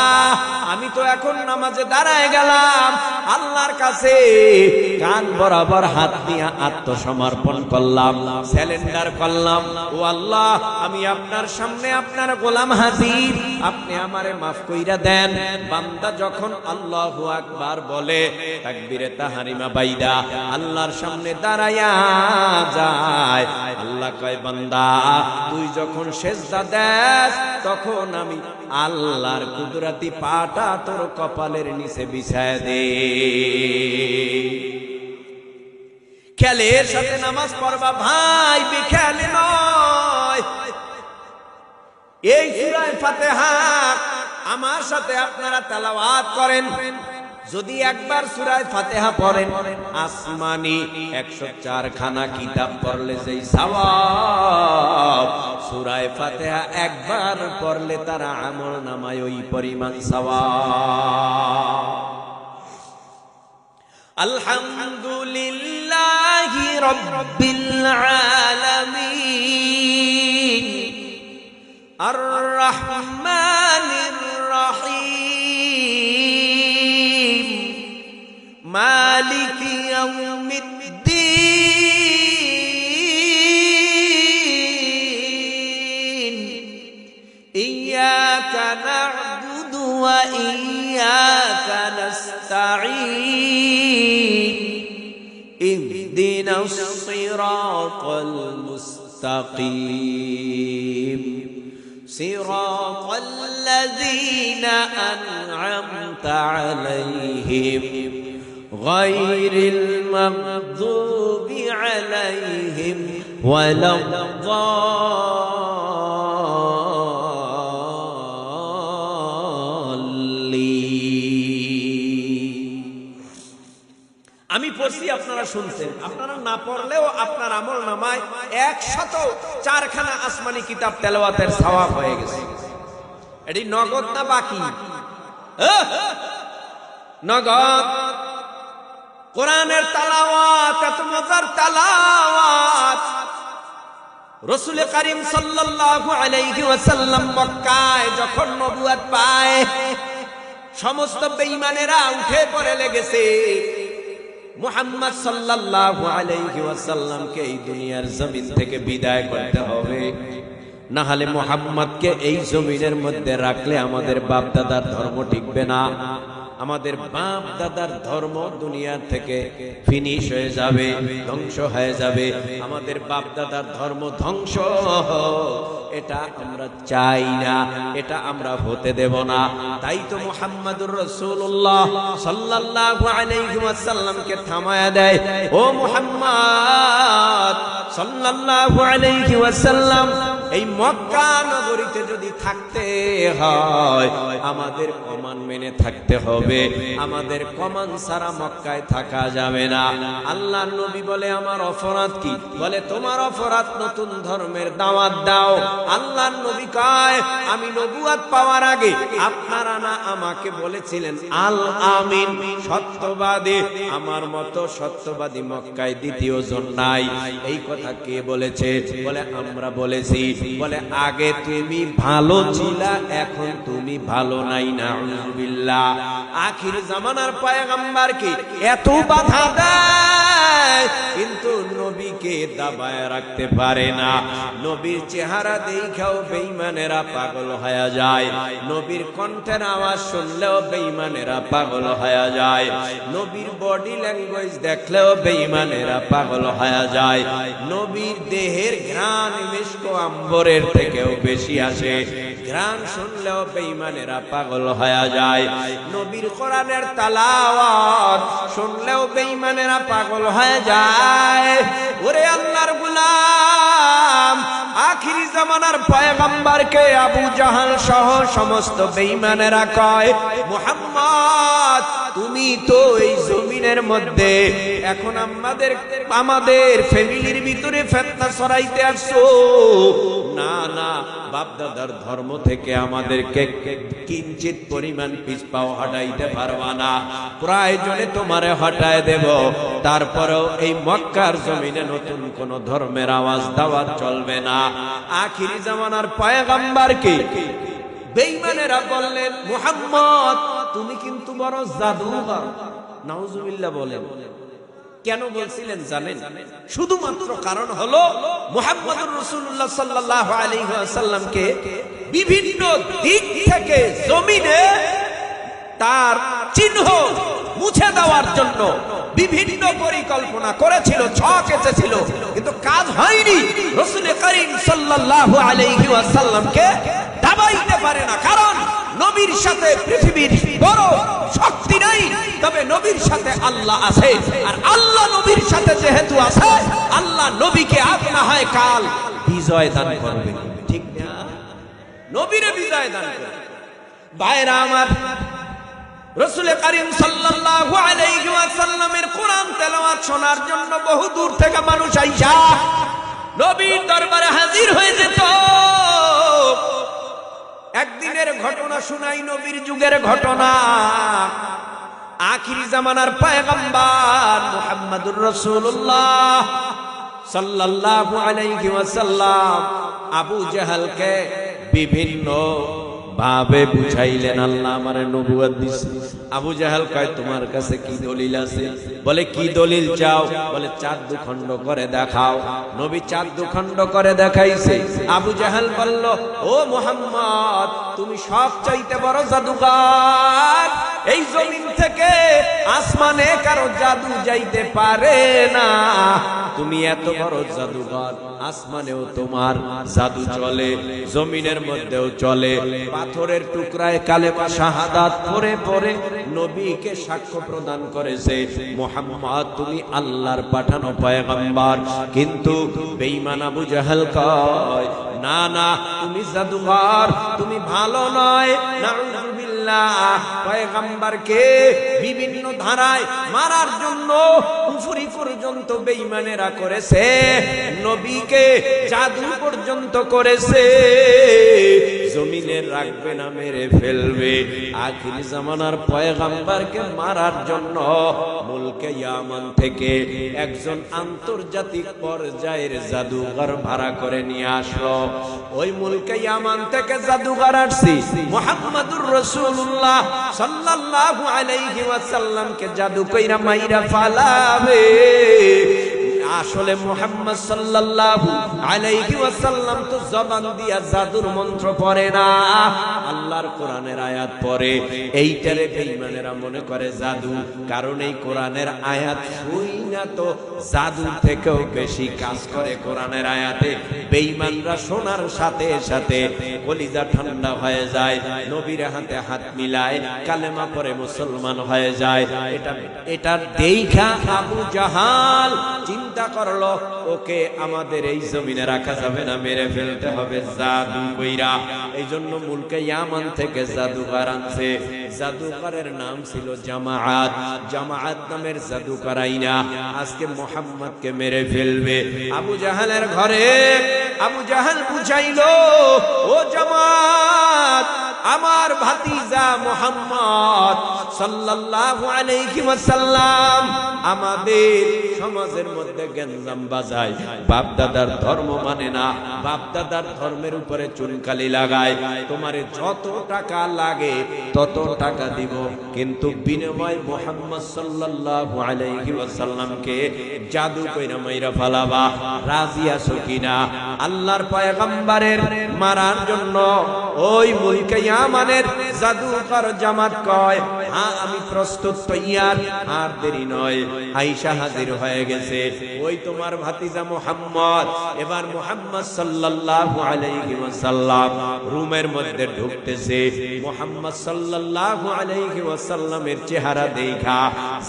আমি তো এখন নামাজে দাঁড়ায় গেলাম, আল্লাহর কাছে কান বরাবর হাত দিয়ে আত্মসমর্পণ করলাম, স্যালেন্ডার করলাম। ও আল্লাহ আমি আপনার সামনে আপনার গোলাম হাজির, আপনি আমারে মাফ কইরা দেন। বান্দা যখন আল্লাহু আকবার বলে তাকবীরে তাহরিমা বাইদা আল্লাহর সামনে দাঁড়ায়া যায়, আল্লাহ কয় বান্দা তুই যখন সেজদা দেস তখন আমি আল্লাহর কুদরতি পাটা তোর কপালের নিচে বিছায় দে। খেলের সাথে নামাজ পড়বা ভাই, বেখেয়ালি নয়। এই সূরা ফাতিহা আমার সাথে আপনারা তেলাওয়াত করেন। যদি একবার সূরা ফাতিহা পড়েন আসমানি 104 খানা কিতাব পড়লে যেই সওয়াব, সূরা ফাতিহা একবার পড়লে তার আমল নামায় ওই পরিমাণ সওয়াব। আলহামদুলিল্লাহি রাব্বিল আলামিন আর রহমানির রহিম মালিকি ইয়াউমিদ্দিন ইয়্যাকা না'বুদু ওয়া ইয়্যাকা নাস্তাঈন ইহদিনাস সিরাতাল মুস্তাকিম সিরাতাল লাযীনা আন'আমতা আলাইহিম গায়রিল মাগযুবি আলাইহিম ওয়ালাদ-দাল্লিন। আমি পড়ছি আপনারা শুনছেন, আপনারা না পড়লেও আপনার আমল নামায় 104 খানা আসমানি কিতাব তেলাওয়াতের সওয়াব হয়ে গেছে। এটি নগদ না বাকি? নগদ। কোরআনের তেলাওয়াত এত মজার তেলাওয়াত, রাসূল করিম সাল্লাল্লাহু আলাইহি ওয়াসাল্লাম মক্কায় যখন নবুয়ত পায় সমস্ত বেঈমানেরা উঠে পড়ে লেগেছে মুহাম্মদ সাল্লাল্লাহু আলাইহি ওয়াসাল্লামকে এই দুনিয়ার জমিন থেকে বিদায় করতে হবে, না হলে মুহাম্মদকে এই জমিনের মধ্যে রাখলে আমাদের বাপ দাদার ধর্ম টিকবে না, আমাদের বাপ দাদার ধর্ম দুনিয়া থেকে ফিনিশ হয়ে যাবে, ধ্বংস হয়ে যাবে। আমাদের বাপ দাদার ধর্ম ধ্বংস এটা আমরা চাই না, এটা আমরা হতে দেব না। তাই তো মুহাম্মাদুর রাসূলুল্লাহ সাল্লাল্লাহু আলাইহি ওয়াসাল্লামকে থামায়া দেয়, ও মুহাম্মদ সাল্লাল্লাহু আলাইহি ওয়াসাল্লাম, এই মক্কা নগরীতে যদি থাকতে হয় আমাদের কমান মেনে থাকতে হবে, আমাদের কমান ছাড়া মক্কায় থাকা যাবে না। আল্লাহর নবী বলে, আমার অপরাধ কি? বলে, তোমার অপরাধ নতুন ধর্মের দাওয়াত দাও। আল্লাহর নবী কয়, আমি নবুয়ত পাওয়ার আগে আপনারা না আমাকে বলেছিলেন আল আমিন, সত্যবাদী, আমার মতো সত্যবাদী মক্কায় দ্বিতীয় জন নাই। এই কথা কে বলেছে? বলে, আমরা বলেছি। বলে, আগে তুমি ভালো ছিলা, এখন তুমি ভালো নাই। নাউযুবিল্লাহ। আখির জামানার পয়গম্বরকে এত বাধা দেয় কিন্তু নবীকে দাবায় রাখতে পারে না। নবীর চেহারা দেখাও বেঈমানেরা পাগল হয়ে যায়, নবীর কণ্ঠের আওয়াজ শুনলেও বেঈমানেরা পাগল হয়ে যায়, নবীর বডি ল্যাঙ্গুয়েজ দেখলেও বেঈমানেরা পাগল হয়ে যায়, নবীর দেহের ঘ্রাণ মিশক আম্বরের থেকেও বেশি আসে, ঘ্রাণ শুনলেও বেঈমানেরা পাগল হয়ে যায়, নবীর কোরআনের তেলাওয়াত শুনলেও বেঈমানেরা পাগল হয়ে যায়। ওরে আল্লাহর গোলাম, আখিরি জামানার পয়গম্বরকে আবু জাহাল সহ সমস্ত বেঈমানেরা কয়, মুহাম্মদ তুমি তো এই জমিনের মধ্যে এখন আমাদের ফ্যামিলির ভিতরে ফিতনা ছড়াইতে আসছো। না না, বাপ দাদার ধর্ম থেকে আমাদেরকে কিঞ্চিত পরিমাণ পিছপাও হটাইতে পারবা না, প্রয়োজনে তোমারে হটায় দেব, তারপরেও এই মক্কার জমিনে নতুন কোন ধর্মের আওয়াজ দাওয়াত চলবে না। আখিরি জামানার পয়গম্বরকে বেঈমানেরা বললেন, মুহাম্মদ তুমি কিন্তু বড় জাদুকর। নাউজুবিল্লাহ বলেন। কেন বলছিলেন জানেন? শুধুমাত্র কারণ হলো মুহাম্মদুর রাসূলুল্লাহ সাল্লাল্লাহু আলাইহি ওয়াসাল্লামকে বিভিন্ন দিক থেকে জমিনে তার চিহ্ন মুছে দেওয়ার জন্য বিভিন্ন পরিকল্পনা করেছিল, ছক এসেছিল, কিন্তু কাজ হয়নি। রাসূল করিম সাল্লাল্লাহু আলাইহি ওয়াসাল্লামকে দাবাইতে পারে না, কারণ নবীর সাথে পৃথিবীর বড় শক্তি নাই, তবে নবীর সাথে আল্লাহ আছে, আর আল্লাহ নবীর সাথে যেহেতু আছে, আল্লাহ নবীকে আজ না হয় কাল বিজয় দান করবে, ঠিক না? নবীরে বিজয় দান করবে। ভাইরা আমার, রাসূল করিম সাল্লাল্লাহু আলাইহি ওয়াসাল্লামের কোরআন তেলাওয়াত শোনার জন্য বহু দূর থেকে মানুষ আইসা নবীর দরবারে হাজির হয়ে যেত। একদিনের ঘটনা শুনাই, নবীর যুগের ঘটনা। আখিরি জামানার পয়গম্বর মুহাম্মদুর রাসূলুল্লাহ সাল্লাল্লাহু আলাইহি ওয়াসাল্লাম আবু জাহালকে বিভিন্ন ভাবে বুঝাইলেন, আল্লাহ আমারে নবুয়ত দিছে। আবু জাহাল কয়, তোমার কাছে কি দলিল আছে? বলে, কি দলিল চাও? বলে, চাঁদ দুখণ্ড করে দেখাও। নবী চাঁদ দুখণ্ড করে দেখাইছে। আবু জাহাল বলল, ও মুহাম্মদ তুমি সবচাইতে বড় জাদুকর, এই জমিন থেকে আসমানে কারো জাদু যাইতে পারে না, তুমি এত বড় জাদুকর, আসমানেও তোমার জাদু চলে, জমিনের মধ্যেও চলে। পাথরের টুকরায় কালেমা শাহাদাত পড়ে পড়ে নবীকে সাক্ষ্য প্রদান করেছে, মুহাম্মদ তুমি আল্লাহর পাঠানো পয়গম্বর। কিন্তু বেঈমান আবু জাহেল কয়, না না, তুমি জাদুকর, তুমি ভালো নয়। নাউযুবিল্লাহ। পয়গম্বরকে বিভিন্ন ধারায় মারার জন্য কুফরি পর্যন্ত বেঈমানেরা করেছে, নবীকে জাদু পর্যন্ত করেছে, জমিনে রাখবে না, মেরে ফেলবে। আখির জামানার পয়গম্বরকে মারার জন্য মুলকে ইয়ামান থেকে একজন আন্তর্জাতিক পর্যায়ের জাদুঘর ভাড়া করে নিয়ে আসলো। ওই মুলকে ইয়ামান থেকে জাদুঘর আসছে মুহাম্মদুর রাসূলুল্লাহ সাল্লাল্লাহু আলাইহি ওয়াসাল্লামকে জাদু কইরা মাইরা ফালাবে। আসলে মুহাম্মদ সাল্লাল্লাহু আলাইহি ওয়াসাল্লাম তো জবান দিয়া জাদুর মন্ত্র পড়ে না, আল্লাহর কোরআনের আয়াত পড়ে। এইটারে বেঈমানেরা মনে করে জাদু, কারণ এই কোরআনের আয়াত শুই না তো জাদু থেকেও বেশি কাজ করে কোরআনের আয়াতে। বেঈমানরা শোনার সাথে সাথে কলিজা ঠান্ডা হয়ে যায়, নবীর হাতে হাত মিলায় কালেমা পড়ে মুসলমান হয়ে যায়। এটা দেখা আবু জাহাল চিন্তা করলো, ওকে আমাদের এই জমিনে রাখা যাবে না, মেরে ফেলতে হবে জাদু কইরা। এই জন্য মুলকে ইয়ামান থেকে জাদুকর আনছে। জাদুকরের নাম ছিল জামাআত। জামাআত নামের জাদুকর আইনা আজকে মুহাম্মদকে মেরে ফেলবে। আবু জাহালের ঘরে আবু জাহাল বুঝাইলো, ও জামাত, আমার ভাতিজা মুহাম্মদ সাল্লাল্লাহু আলাইহি ওয়াসাল্লাম আমাদের সমাজের মধ্যে গঞ্জাম বাজায়, বাপ দাদার ধর্ম মানে না, বাপ দাদার ধর্মের উপরে চুনকালি লাগায়। তোমারে যত টাকা লাগে তত টাকা দিব, কিন্তু বিনিময় মুহাম্মদ সাল্লাল্লাহু আলাইহি ওয়াসাল্লামকে জাদু কইরা মাইরা ফালাবা। রাজি আছো কিনা? আল্লাহর পয়গম্বরের মারার জন্য ওই মুলকে ইয়ামানের জাদুকর জামাত কয়, হ্যাঁ আমি প্রস্তুত, তৈয়ার, আর দেরি নয়। আয়েশা হাজির হয়ে গেছে। ওই তোমার ভাতিজা মুহাম্মদ। এবার মুহাম্মদ সাল্লাল্লাহু আলাইহি ওয়াসাল্লাম রুমের মধ্যে ঢুকতেছে। মুহাম্মদ সাল্লাল্লাহু আলাইহি ওয়াসাল্লামের চেহারা দেখা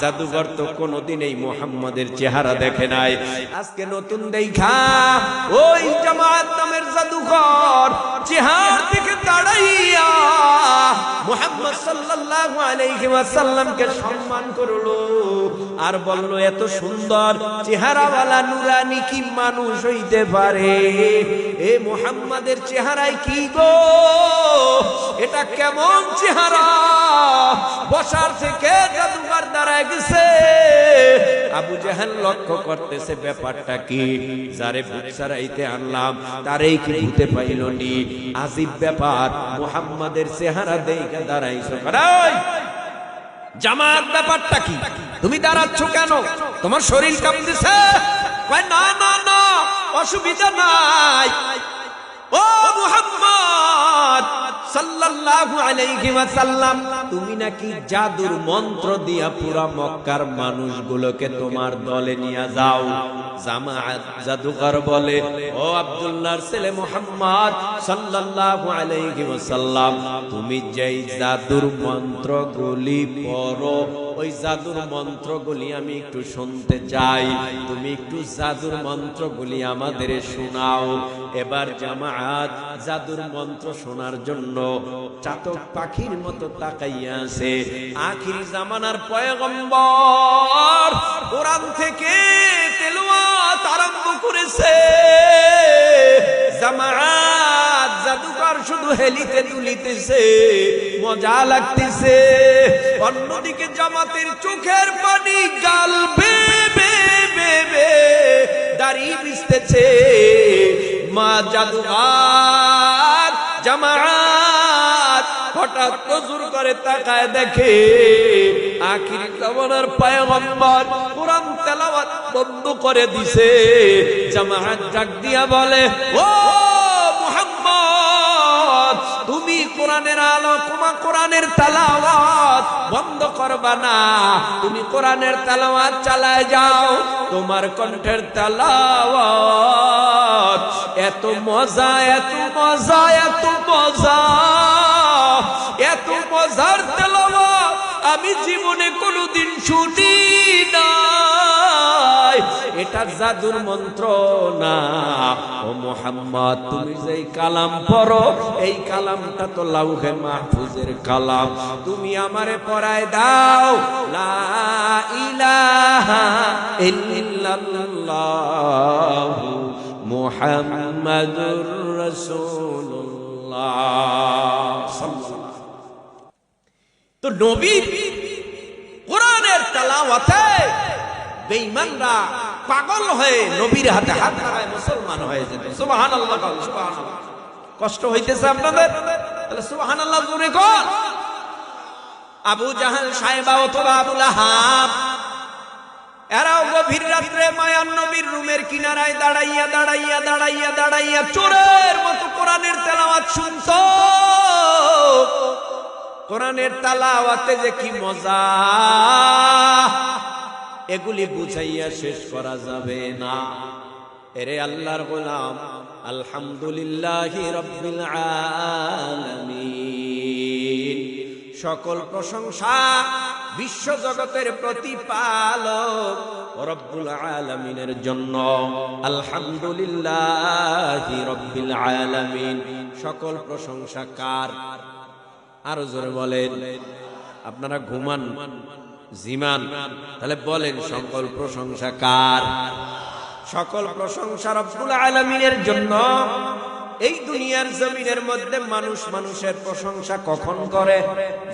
জাদুকর তো কোনোদিন এই মুহাম্মদের চেহারা দেখে নাই, আজকে নতুন দেখা ওই জামাত নামের জাদুকর চেহারা থেকে দাঁড়াইয়া মুহাম্মদ সাল্লাল্লাহু আলাইহি ওয়াসাল্লামকে সম্মান করলো আর বলল, এত সুন্দর চেহারাওয়ালা নুরানি কি মানুষ হইতে পারে? এ মুহাম্মাদের চেহারায় কি গো, এটা কেমন চেহারা? বসার থেকে জাদুকর দাঁড়ায় গেছে। আবু জাহেল লক্ষ্য করতেছে ব্যাপারটা কি, যারে ভূত সারাইতে আনলাম তারেই কি ভূতে পাইল নি? আজীব ব্যাপার, মুহাম্মাদের চেহারা দেখে দাঁড়াইছো। জামাত ব্যাপারটা কি? তুমি দাঁড়াচ্ছ কেন? তোমার শরীর কাঁপতেছে? না না না, অসুবিধা নাই। ও মুহাম্মদ সাল্লাল্লাহু আলাইহি ওয়াসাল্লাম, তুমি নাকি জাদুর মন্ত্র দিয়া পুরা মক্কার মানুষগুলোকে তোমার দলে নিয়ে যাও। জামাত জাদুকর বলে, ও আব্দুল্লাহর ছেলে মুহাম্মদ সাল্লাল্লাহু আলাইহি ওয়াসাল্লাম, তুমি যেই জাদুর মন্ত্রগুলি পড়ো, ওই জাদুর মন্ত্রগুলি আমি একটু শুনতে চাই। তুমি একটু জাদুর মন্ত্রগুলি আমাদের শোনাও। এবার জামাত জাদুর মন্ত্র শোনার জন্য চাতক পাখির মতো তাকাইয়া আছে। আখির জামানার পয়গম্বর কোরআন থেকে তেলাওয়াত আরম্ভ করেছে। জামাত জাদুকর শুধু হেলিতে দুলিতেছে, মজা লাগতেছে। অন্যদিকে জামাতের চোখের পানি গাল বেবে বেবে দাড়ি ভিজতেছে। মা জাদুকর জামাত হঠাৎ নজর করে তাকায় দেখে আখির জামানার পয়গম্বর কোরআন তেলাওয়াত বন্ধ করে দিছে। জামাত ডাক দিয়া বলে, ও মুহাম্মদ, তুমি কোরআনের আলো, কোরআনের তেলাওয়াত বন্ধ করবা না, তুমি কোরআনের তেলাওয়াত চালায় যাও। তোমার কণ্ঠের তেলাওয়াত এত মজা, এত মজা, এত মজা, এত মজার তেলাওয়াত আমি জীবনে কোনোদিন শুনি নাই। এটা জাদুর মন্ত্র না। ও মুহাম্মদ, তুমি যেই কালাম পড়ো, এই কালামটা তো লাউহে মাহফুজের কালাম। তুমি আমারে পড়ায় দাও, লা ইলাহা ইল্লাল্লাহ মুহাম্মাদুর রাসূলুল্লাহ। তো নবী কোরআনের তেলাওয়াতে বেঈমানরা পাগল হয়ে নবীর হাতে হাত ধরায় মুসলমান হয়ে যেত। সুবহানাল্লাহ, সুবহানাল্লাহ। কষ্ট হইতেছে আপনাদের? তাহলে সুবহানাল্লাহ জোরে কর। আবু জাহেল, সাহেবা অথবা আবু লাহাব এরাও গভীর রাত্রে মায়ার নবীর রুমের কিনারায় দাঁড়াইয়া দাঁড়াইয়া দাঁড়াইয়া দাঁড়াইয়া চোরের মতো কোরআনের তেলাওয়াত শুনতো। কোরআনের তেলাওয়াতে যে কি মজা, এগুলি বুঝাইয়া শেষ করা যাবে না। এরে আল্লাহর গোলাম, আলহামদুলিল্লাহি রাব্বিল আলামিন, সকল প্রশংসা বিশ্ব জগতের প্রতিপালক রব্বুল আলামিনের জন্য। আলহামদুলিল্লাহি রাব্বিল আলামিন, সকল প্রশংসা কার? আরো জোরে বলেন। আপনারা ঘুমান জিমান, তাহলে বলেন সকল প্রশংসা কার? সকল প্রশংসা রব্বুল আলামিনের জন্য। এই দুনিয়ার জমিনের মধ্যে মানুষ মানুষের প্রশংসা কখন করে?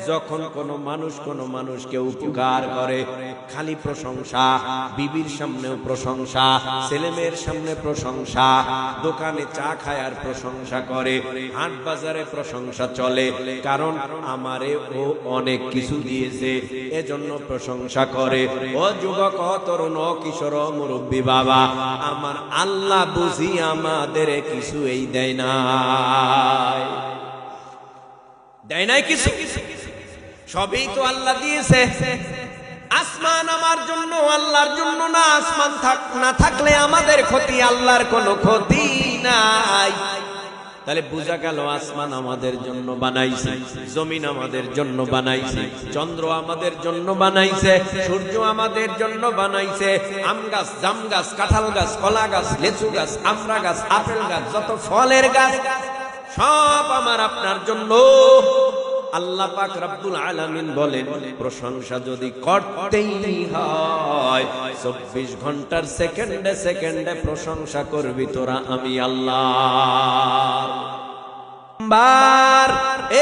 যখন কোনো মানুষকে উপকার করে, খালি প্রশংসা। বিবির সামনেও প্রশংসা, ছেলেমেয়ের সামনে প্রশংসা, দোকানে চা খায় আর প্রশংসা করে, হাট বাজারে প্রশংসা চলে। কারণ আমারে ও অনেক কিছু দিয়েছে, এজন্য প্রশংসা করে। ও যুবক, ও তরুণ, ও কিশোর, ও মুরব্বী বাবা, আমার আল্লাহ বুঝি আমাদের কিছু এই দেয় নাই, দেয় নাই কিছু, সবই তো আল্লাহ দিয়েছে। আসমান আমার জন্য, আল্লাহর জন্য না। আসমান না থাকলে আমাদের ক্ষতি, আল্লাহর কোনো ক্ষতি নাই। তাহলে বোঝা গেল আসমান আমাদের জন্য বানাইছে, জমিন আমাদের জন্য বানাইছে, চন্দ্র আমাদের জন্য বানাইছে, সূর্য আমাদের জন্য বানাইছে, আম গাছ, জাম গাছ, কাঁঠাল গাছ, কলা গাছ, লেচু গাছ, আমড়া গাছ, আপেল গাছ, যত ফলের গাছ সব আমার আপনার জন্য। আল্লাহ পাক রব্বুল আলামিন বলেন, প্রশংসা যদি করতেই হয় 24 ঘন্টার সেকেন্ডে সেকেন্ডে প্রশংসা করবি তোরা আমি আল্লাহ।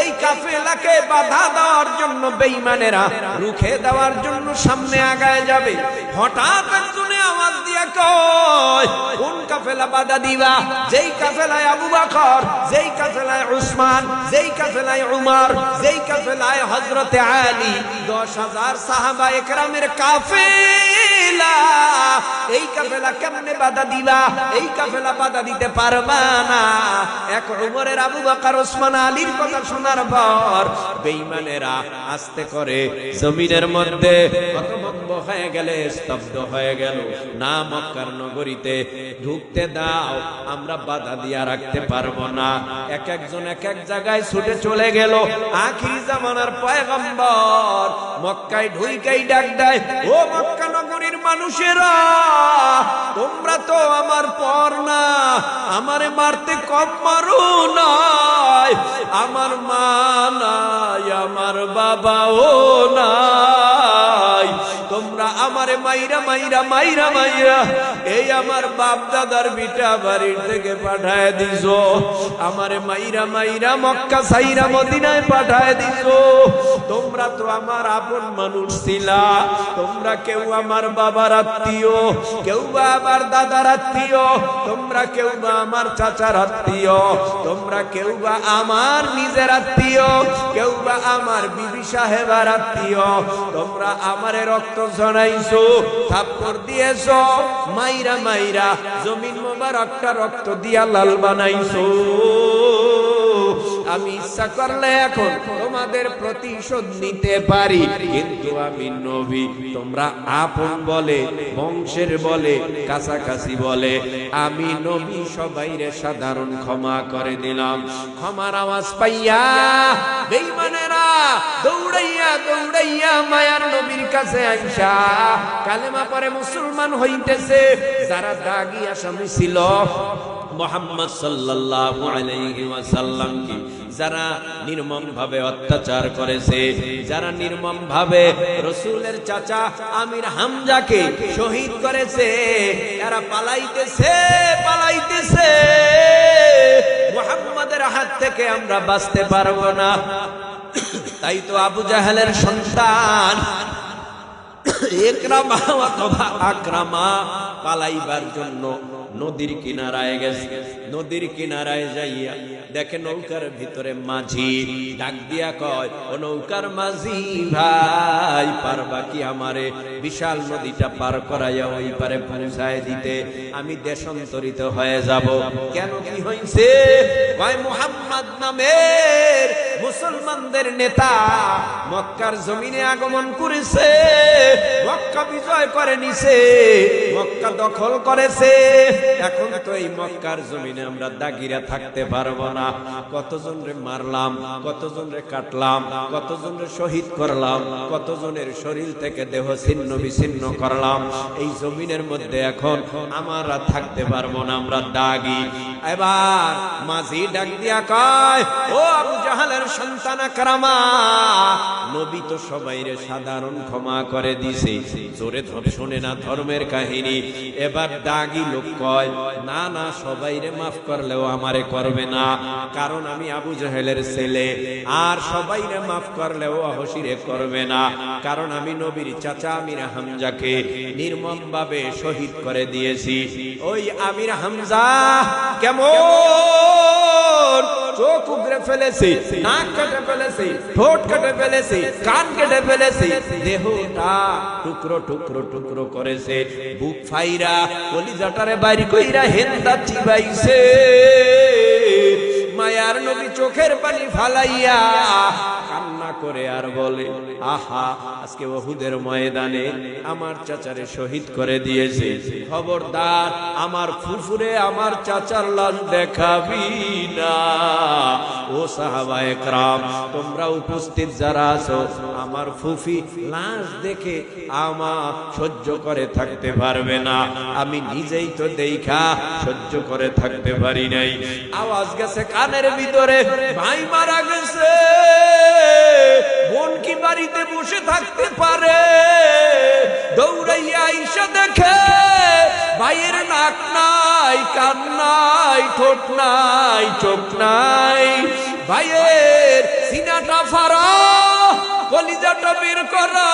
এই কাফেলাকে বাধা দেওয়ার জন্য বেঈমানেরা রুখে দেওয়ার জন্য সামনে আগায় যাবে। হঠাৎ একজনে আওয়াজ দিয়া কয়, কোন কাফেলা বাধা দিবা? যেই কাফেলায় আবু বকর, যেই কাফেলায় উসমান, যেই কাফেলায় উমর, যেই কাফেলায় হযরতে আলী, 10,000 সাহাবা একরামের কাফেলা। এই কাফেলা কেমনে বাধা দিবা? এই কাফেলা বাধা দিতে পারবা না। এক উমরের, আবু বকর, উসমান, আলীর কথা শোনার পর বেঈমানেরা আস্তে করে জমিনের মধ্যে হতভম্ব হয়ে গেলে, স্তব্ধ হয়ে গেল। না মক্কার নগরীতে ঢুকতে দাও, আমরা বাধা দিয়া রাখতে পারবো না। এক একজন এক এক জায়গায় ছুটে চলে গেল। আখিরি জামানার পয়গম্বর মক্কায় ঢুইকাই ডাক দেয়, ও মক্কা নগরীর মানুষেরা, তোমরা তো আমার পর না, আমারে মারতে কম মারো না। আমার মা নাই, আমার বাবাও নাই, তোমরা আমারে মাইরা মাইরা মাইরা মাইরা এই আমার বাপ দাদার বিটা বাড়ির থেকে পাঠায় দিছো। আমারে মাইরা মাইরা মক্কা সাইরা মদিনায় পাঠায় দিছো। তোমরা তো আমার আপন মানুষ ছিলা। তোমরা কেউ আমার বাবার আত্মীয়, কেউ বা আমার দাদার আত্মীয়, তোমরা কেউ বা আমার চাচার আত্মীয়, তোমরা কেউ বা আমার নিজের আত্মীয়, কেউ বা আমার বিবি সাহেবার আত্মীয়। তোমরা আমারে রক্ত জড়াইছো, থাপ্পড় দিয়েছো, মাইরা মাইরা জমিন মোবারকটা রক্ত দিয়া লাল বানাইছো। আমি ইচ্ছা করলে এখন তোমাদের প্রতিশোধ নিতে পারি, কিন্তু আমি নবী। তোমরা আপন বলে, বংশের বলে, কাছাকাছি বলে, আমি নবী সবাইরে সাধারণ ক্ষমা করে দিলাম। ক্ষমার আওয়াজ পাইয়া বেঈমানেরা দৌড়াইয়া দৌড়াইয়া মায়ার নবীর কাছে আইসা কালেমা পড়ে মুসলমান হইতেছে। যারা দাগী আসামি ছিল মুহাম্মদ সাল্লাল্লাহু আলাইহি ওয়াসাল্লামকে, যারা নির্মম ভাবে অত্যাচার করেছে, যারা নির্মম ভাবে রাসূলের চাচা আমির হামজাকে শহীদ করেছে, এরা পালাইতেছে পালাইতেছে। মুহাম্মাদের হাত থেকে আমরা বাঁচতে পারবো না। তাই তো আবু জাহেলের সন্তান ইকরামা অথবা আকরামা পালাইবার জন্য নদীর কিনারায় গেছে। নদীর কিনারায় যাইয়া দেখে নৌকার ভিতরে মাঝি। ডাক দিয়া কয়, ও নৌকার মাঝি ভাই, পারবা কি আমারে বিশাল নদীটা পার করাইয়া ওই পারে পৌঁছায় দিতে? আমি দেশান্তরিত হয়ে যাব। কেন, কি হইছে? কয়, মুহাম্মদ নামের মুসলমানদের নেতা মক্কার জমিনে আগমন করেছে, মক্কা বিজয় করে নিছে, মক্কা দখল করেছে। এখন তো এই মক্কার জমিনে আমরা দাগিরা থাকতে পারবো না। কতজনরে মারলাম, কতজনরে কাটলাম, কতজনরে শহীদ করলাম, কতজনের শরীর থেকে দেহ ছিন্ন বিচ্ছিন্ন করলাম। এই জমিনের মধ্যে এখন আমরা থাকতে পারবো না, আমরা দাগি। এবার মাঝি ডাক দিয়া কয়, ও আবু জাহালের সন্তান আকরামা, নবী তো সবাইরে সাধারণ ক্ষমা করে দিছে, জোরে শোনে না ধর্মের কাহিনী। এবার দাগি লোক কয়, না না, সবাইরে মাফ করলেও আমারে করবে না, কারণ আমি আবু জাহেলের ছেলে। আর সবাইরে মাফ করলেও অহসিরে করবে না, কারণ আমি নবীর চাচা আমির হামজাকে নির্মম ভাবে শহীদ করে দিয়েছি। ওই আমির হামজা কেমন চোখ উগড়ে ফেলেছে, নাক কেটে ফেলেছে, ঠোঁট কেটে ফেলেছে, কান কেটে ফেলেছে, দেহটা টুকরো টুকরো টুকরো করেছে, বুক ফাইরা কলিজাটারে বাইর কইরা হেন্দা চিবাইছে। মায়ার নবী চোখের পানি ফালাইয়া কান্না করে আর বলে, আহা, আজকে উহুদের ময়দানে আমার চাচারে শহীদ করে দিয়েছে, খবরদার আমার ফুফুরে আমার চাচার লাশ দেখাবি না। ও সাহাবায়ে কেরাম, তোমরা উপস্থিত যারা আছো, আমার ফুফি লাশ দেখে আমার সহ্য করে থাকতে পারবে না, আমি নিজেই তো দেখা সহ্য করে থাকতে পারি নাই। আওয়াজ গেছে কানের ভিতরে, ভাই মারা গেছে, বোন কি বাড়িতে বসে থাকতে পারে? দৌড়াইয়া আইসা দেখে ভাইয়ের নাক নাই, কান নাই, ঠোঁট নাই, চোখ নাই, ভাইয়ের সিনাটা ফাড়া, কলিজাটা বের করা।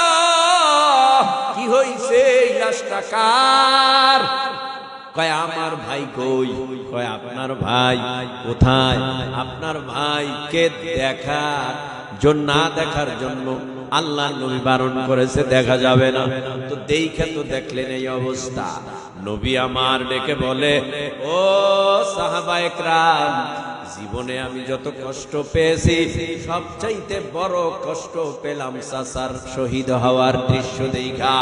কি হইছে? এই লাশটা কার? কয়, আমার ভাই কই? কয়, আপনার ভাই কোথায়? আপনার ভাইকে দেখার জন্য, না দেখার জন্য আল্লাহর নবী বারণ করেছে, দেখা যাবে না। তো দেখে তো দেখলেন এই অবস্থা। নবী আমার ডেকে বলে, ও সাহাবায়ে কেরাম, জীবনে আমি যত কষ্ট পেয়েছি, সবচাইতে বড় কষ্ট পেলাম চাচার শহীদ হওয়ার দৃশ্য দেখা।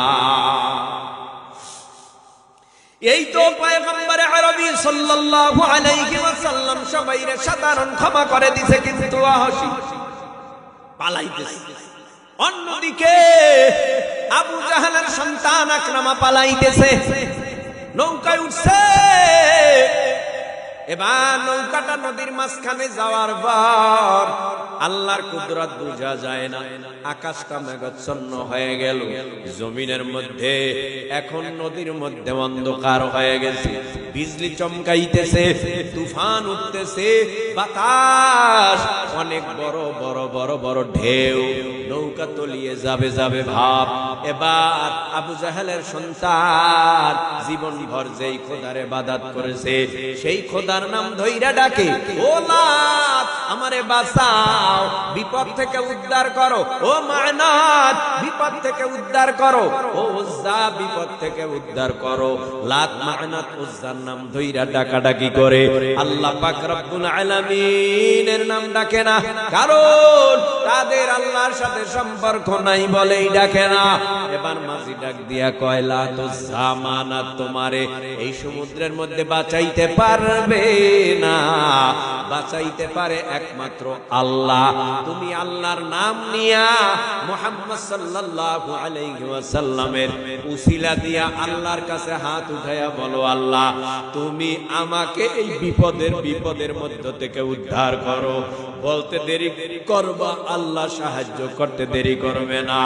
এই তো পয়গম্বর আরবি সাল্লাল্লাহু আলাইহি ওয়াসাল্লাম সবাইরে সাধারণ ক্ষমা করে দিয়েছে, কিন্তু আহসি পালাইতেছে। অন্যদিকে আবু জাহালের সন্তান আকরামা পালাইতেছে, নৌকায় উঠছে। এবার নৌকাটা নদীর মাঝখানে যাওয়ার পর আল্লাহর কুদরত বোঝা যায় না, আকাশটা মেঘাচ্ছন্ন হয়ে গেল, জমিনের মধ্যে এখন নদীর মধ্যে অন্ধকার হয়ে গেছে, বিজলি চমকাইতেছে, তুফান উঠতেছে, বাতাস, অনেক বড় বড় বড় বড় ঢেউ, নৌকা তলিয়ে যাবে যাবে ভাব। এবার আবু জাহেলের সন্তান জীবন ভর যেই খোদার ইবাদত করেছে, সেই খোদার নাম ধইরা ডাকে, ও লাত আমারে বাঁচাও, বিপদ থেকে উদ্ধার করো, ও মানাত বিপদ থেকে উদ্ধার করো, ও উজ্জা বিপদ থেকে উদ্ধার করো। লাত মানাত উজ্জার নাম ধইরা ডাকাডাকি করে, আল্লাহ পাক রব্বুল আলামিনের নাম ডাকে না, কারণ তাদের আল্লাহর সাথে সম্পর্ক নাই বলেই ডাকে না। এবার মাঝি ডাক দিয়া কয়, লাত উজ্জা মানাত তোমারে এই সমুদ্রের মধ্যে বাঁচাইতে পারবে না, বাঁচাইতে পারে একমাত্র আল্লাহ। তুমি আল্লাহর নাম নিয়া মুহাম্মদ সাল্লাল্লাহু আলাইহি ওয়াসাল্লামের উসিলা দিয়া আল্লাহর কাছে হাত উঠায়া বলো, আল্লাহ তুমি আমাকে এই বিপদের মধ্য থেকে উদ্ধার করো। বলতে দেরি করবা, আল্লাহ সাহায্য করতে দেরি করবে না।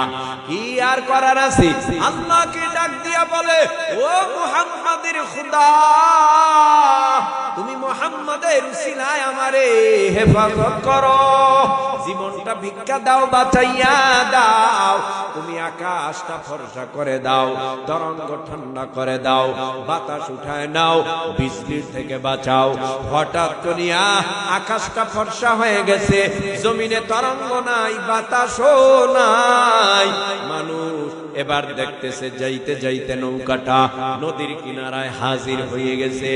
কি আর করার আছে? আল্লাহকে ডাক দিয়া বলে, ও মুহাম্মাদের খোদা, তুমি মুহাম্মাদের উসিলায় আমারে হেফাজত করো, জীবনটা ভিক্ষা দাও, বাঁচাইয়া দাও। তুমি আকাশ আকাশটা ফর্সা করে দাও, তরঙ্গ ঠান্ডা করে দাও, বাতাস উঠায় নাও, বৃষ্টির থেকে বাঁচাও। হঠাৎ করিয়া আকাশটা ফর্সা হয়ে গেছে, জমিনে তরঙ্গ নাই, বাতাসও নাই। মানুষ এবার দেখতেছে যাইতে যাইতে নৌকাটা নদীর কিনারায় হাজির হয়ে গেছে।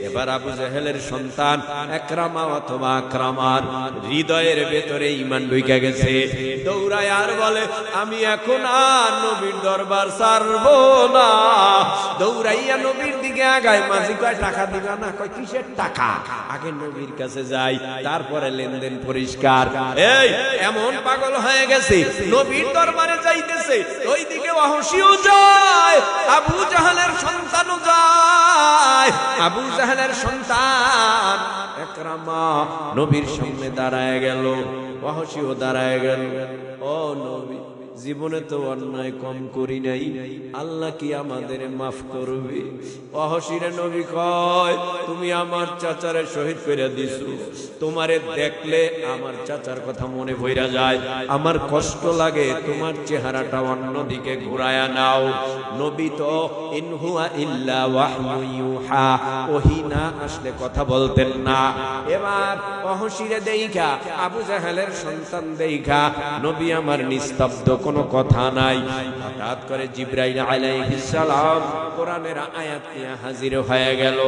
এবার আবু জেহেলের সন্তান একরামা অথবা আকরামার হৃদয়ের ভেতরে ঈমান ঢুকে গেছে। দৌড়ায় আর বলে, আমি এখন আর নবীর দরবার ছাড়বো না। দৌড়াইয়া নবীর দিকে আগায়। মাঝি কয়, টাকা দিবা না? কয়, কিসের টাকা? আগে নবীর কাছে যাই, তারপরে লেনদেন পরিষ্কার। এই এমন পাগল হয়ে গেছে, নবীর দরবারে যাইতেছে, ওইদিকে ওয়াহশীও যায়, আবু জাহেলের সন্তানও যায়। আবু জাহেলের সন্তান একরামা নবীর সামনে দাঁড়ায় গেল, ওয়াহশীও দাঁড়ায় গেল। ও নবী, জীবনে তো অন্যায় কম করি নাই, আল্লাহ কি আমাদের মাফ করবে? ওয়াহশীরে নবী কয়, তুমি আমার চাচারে শহীদ করে দিছো, তোমারে দেখলে আমার চাচার কথা মনে পড়া যায়, আমার কষ্ট লাগে, তোমার চেহারাটা অন্যদিকে ঘুরায়া নাও। নবী তো ইন হুয়া ইল্লা ওয়াহয়ু ইউহা, ওহী না আসলে কথা বলতেন না। এবার ওয়াহশীরে দেইখা, আবু জাহেলের সন্তান দেইখা, নবী আমার নিস্তব্ধ, কোনো কথা নাই। হঠাৎ করে জিবরাইল আলাইহিস সালাম কোরআনের আয়াত নিয়ে হাজির হয়ে গেল।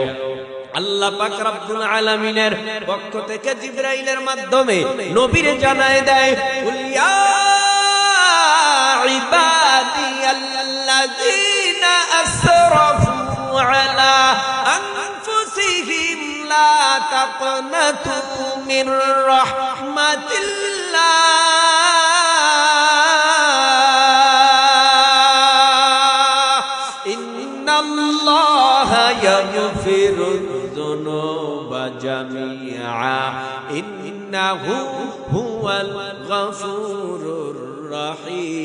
আল্লাহ পাক রব্বুল আলামিনের পক্ষ থেকে জিবরাইলের মাধ্যমে নবীরে জানায় দেয়, কুল ইয়া ইবাদিয়াল্লাযীনা আসরাফু আলা আনফুসিহিম লা তাকনাতু মির রাহমাতিল্লাহ যুনুবা জামিআ ইন্নাহু হুয়াল গফুরুর রহিম।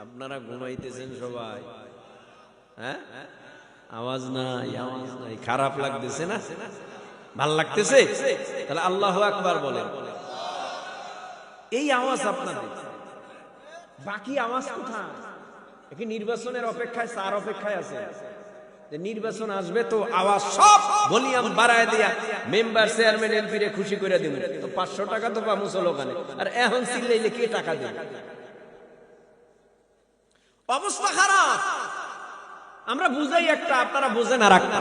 আপনারা ঘুমাইতেছেন সবাই? হ্যাঁ, আওয়াজ নাই, আওয়াজ নাই। খারাপ লাগতেছে না? ভাল লাগতেছে? তাহলে আল্লাহু আকবার বলেন। এই আওয়াজ আপনাদের, বাকি আওয়াজ কোথায়? কি নির্বাচনের অপেক্ষায়, সার অপেক্ষায় আছে? নির্বাচন আসবে তো আওয়াজ সব ভলিউম বাড়ায় দিয়া মেম্বার চেয়ারম্যান এমপি রে খুশি করে দিবেন, তো 500 টাকা তো পাবো স্লোগানে। আর এখন চিল্লাইলে কে টাকা দেবে? অবস্থা খারাপ। আমরা বুঝাই একটা, আপনারা বুঝেন আর একটা।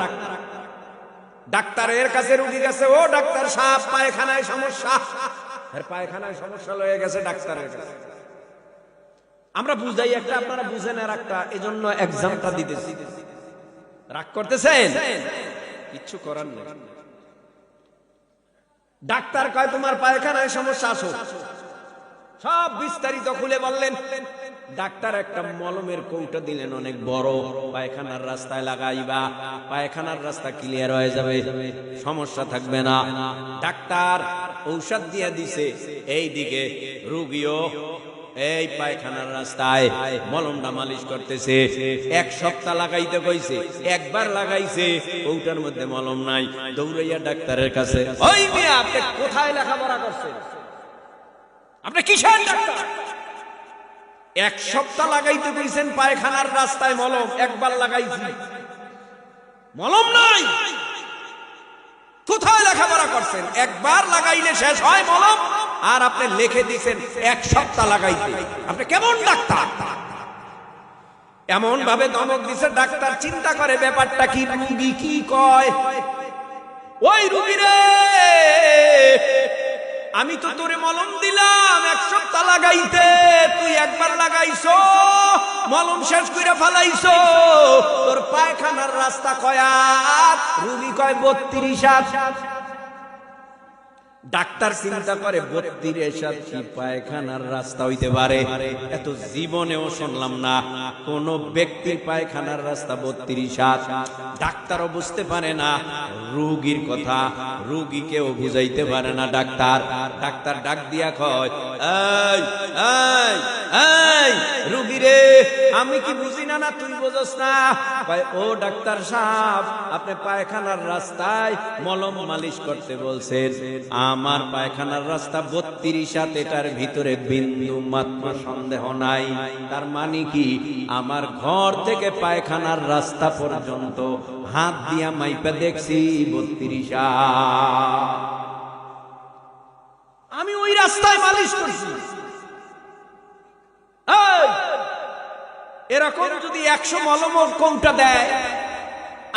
ডাক্তারের কাছে রোগী গেছে, ও ডাক্তার সাহেব পায়খানায় সমস্যা, আর পায়খানায় সমস্যা লয়ে গেছে ডাক্তারের কাছে। আমরা বুঝাই একটা, আপনারা বুঝেন আর একটা। এজন্য এক্সামটা দিতেছি। রাগ করতেছেন? কিচ্ছু করার নেই। ডাক্তার কয় তোমার পায়খানায় সমস্যা, আসো। সব বিস্তারিত খুলে বললেন। ডাক্তার একটা মলমের কৌটা দিলেন অনেক বড়, পায়খানার রাস্তায় লাগাইবা, পায়খানার রাস্তা ক্লিয়ার হয়ে যাবে, সমস্যা থাকবে না। ডাক্তার ঔষধ দিয়ে দিছে, এইদিকে রোগীও এই পায়খানার রাস্তায় মলমটা মালিশ করতেছে। 1 সপ্তাহ লাগাইতে কইছে, একবার লাগাইছে, ওটার মধ্যে মলম নাই। দৌড়াইয়া ডাক্তারের কাছে, ওই মিয়া আপনি কোথায় লেখাপড়া করছেন? আপনি কিসের ডাক্তার? 1 সপ্তাহ লাগাইতে কইছেন পায়খানার রাস্তায় মলম, একবার লাগাইছি, মলম নাই। কোথায় লেখাপড়া করছেন? একবার লাগাইলে শেষ হয় মলম, আর আপনি লিখে দিয়েছেন 1 সপ্তাহ লাগাইতে। আপনি কেমন ডাক্তার? এমন ভাবে ধমক দিছে, ডাক্তার চিন্তা করে ব্যাপারটা কি, রোগী কি কয়। ওই রোগী রে, আমি তো তোরে মলম দিলাম 1 সপ্তাহ লাগাইতে, তুই একবার লাগাইছো, মলম শেষ করে ফেলাইছো, তোর পায়খানার রাস্তা কয় হাত? রোগী কয় 32 হাত। ডাক্তার চিন্তা করে 32 হাত কি পায়খানার রাস্তা হইতে পারে? এত জীবনেও শুনলাম না কোন ব্যক্তির পায়খানার রাস্তা 32 হাত। ডাক্তারও বুঝতে পারে না রোগীর কথা, রোগীকেও বুঝাইতে পারে না ডাক্তার। ডাক্তার ডাক দিয়া কয়, এই এই এই রোগী রে, আমি কি বুঝি না, না তুই বুঝস না? কয়, ও ডাক্তার সাহেব, আপনি পায়খানার রাস্তায় মলম মালিশ করতে বলছেন, আমার পায়খানার রাস্তা 32 হাত, এটার ভিতরে বিন্দু মাত্র সন্দেহ নাই। তার মানে কি, আমার ঘর থেকে পায়খানার রাস্তা পর্যন্ত হাত দিয়া মাইপা দেখছি 32 হাত। আমি ওই রাস্তায় মালিশ করছি। এরকম যদি 100 মলম কোনটা দেয়,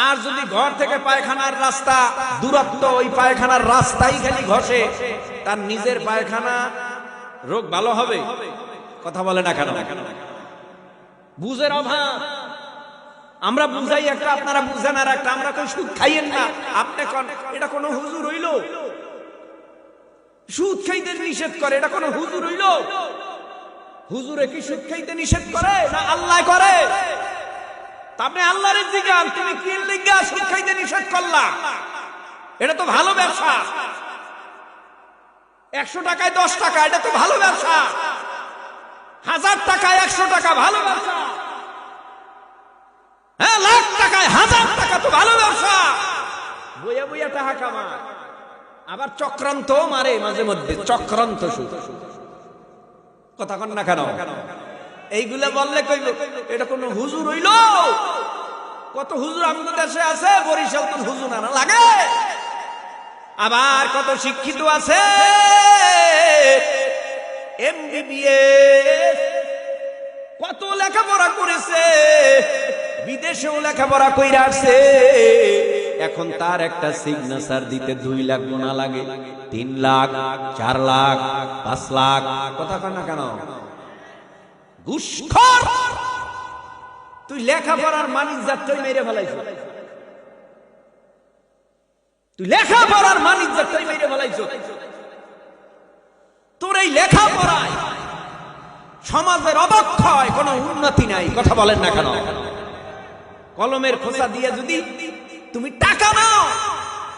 আর যদি ঘর থেকে পায়খানার রাস্তা দূরত্ব, ওই পায়খানার রাস্তাই খালি ঘষে, তার নিজের পায়খানা রোগ ভালো হবে? কথা বলে না কেন? বুঝের অভাব। আমরা বুঝাই একটা, আপনারা বুঝেন আর একটা। আমরা কই সুদ খাইয়েন না, আপনি কোন এটা কোন হুজুর হইল? সুদ খাইতে নিষেধ করে, এটা কোন হুজুর হইল? হুজুরে কি সুদ খাইতে নিষেধ করে না আল্লাহ করে? আপনি আল্লাহর জিজ্ঞান, তুমি কি লিগা সুদ খাইতে নিষেধ করলা? এটা তো ভালো ব্যবসা। 100 টাকায় 10 টাকা, এটা তো ভালো ব্যবসা। 1000 টাকায় 100 টাকা, ভালো ব্যবসা। হ্যাঁ, লাখ টাকায় 1000 টাকা তো ভালো ব্যবসা। বইয়া বইয়া টাকা কামায়, আবার চক্রান্ত মারে মাঝে মধ্যে, চক্রান্ত সুদ। কথা কন না কেন? এইগুলা বললে কইব এটা কোন হুজুর হইল? কত হুজুর আমাদের দেশে আছে, বরিশাল তো হুজুর না লাগে। আবার কত শিক্ষিত আছে, MBBS, কত লেখাপড়া করেছে, বিদেশেও লেখাপড়া কইরা আসছে। এখন তার একটা সিগনেচার দিতে 2 লাখ গোনা লাগে, 3 লাখ, 4 লাখ, 5 লাখ। কথা কন না কেন? ঘুষখোর! তুই লেখাপড়ার মানিক জাতটাই মেরে ফেলাইছ। তুই লেখাপড়ার মানিক জাতটাই মেরে ফেলাইছ। তোর এই লেখাপড়ায় সমাজের অবক্ষয়, কোনো উন্নতি নাই। কথা বলেন না কেন? কলমের খোঁচা দিয়ে যদি তুমি টাকা নাও,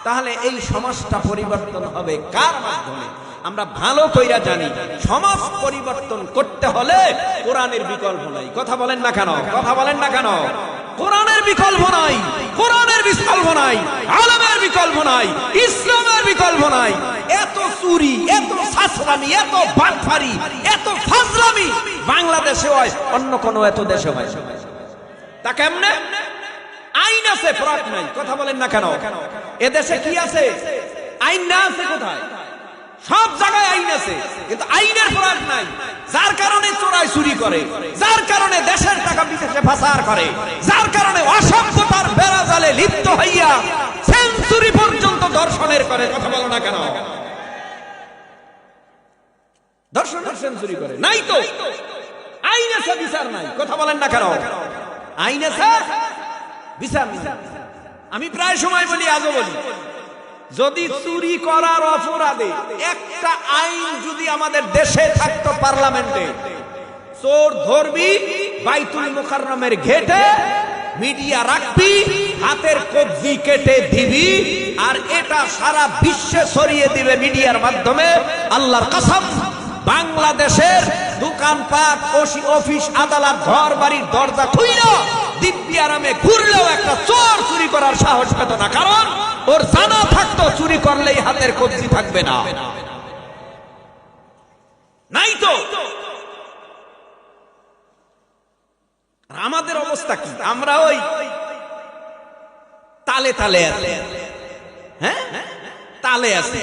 তাহলে এই সমাজটা পরিবর্তন হবে কার মাধ্যমে? আমরা ভালো কইরা জানি, সমাজ পরিবর্তন করতে হলে কোরআনের বিকল্প নাই। কথা বলেন না কেন? কথা বলেন না কেন? কোরআনের বিকল্প নাই, কোরআনের বিকল্প নাই, আলেমের বিকল্প নাই, ইসলামের বিকল্প নাই। এত চুরি, এত ছাছরামি, এত বাটফারি, এত ফাজলামি বাংলাদেশে হয়, অন্য কোনো এত দেশে হয়। তা কেমনে? আইন আছে, ফ্রড নাই। কথা বলেন না কেন? এদেশে কি আছে? আইন না আছে কোথায়? সব জায়গায় আইন আছে, কিন্তু আইনের ফ্রড নাই। যার কারণে চোরাই চুরি করে, যার কারণে দেশের টাকা বিদেশে পাচার করে, যার কারণে অসভ্যতার বেড়াজালে লিপ্ত হইয়া সেঞ্চুরি পর্যন্ত দর্শনের করে। কথা বলো না কেন? দর্শনের সেঞ্চুরি করে নাই তো? আইন আছে, বিচার নাই। কথা বলেন না কেন? আইন আছে, বিচার নাই। আমি প্রায় সময় বলি, আজও বলি, যদি চুরি করার অপরাধে একটা আইন যদি আমাদের দেশে থাকতো, পার্লামেন্টে, চোর ধরবি, বাইতুল মুকাররমের ঘেটে মিডিয়া রাখবি, হাতের কবজি কেটে দিবি, আর এটা সারা বিশ্বে ছড়িয়ে দিবে মিডিয়ার মাধ্যমে, আল্লাহর কসম, বাংলাদেশের দোকানপাট, অফিস, আদালত, ঘর বাড়ির দরজা খুইলা দিব্যি আরামে ঘুরলেও একটা চোর চুরি করার সাহস পেত না। কারণ ওর জানা থাকতো চুরি করলেই হাতের কবজি থাকবে না। নাই তো? আমাদের অবস্থা কি? আমরা ওই তালে তালে আছি। হ্যাঁ, তালে আছি।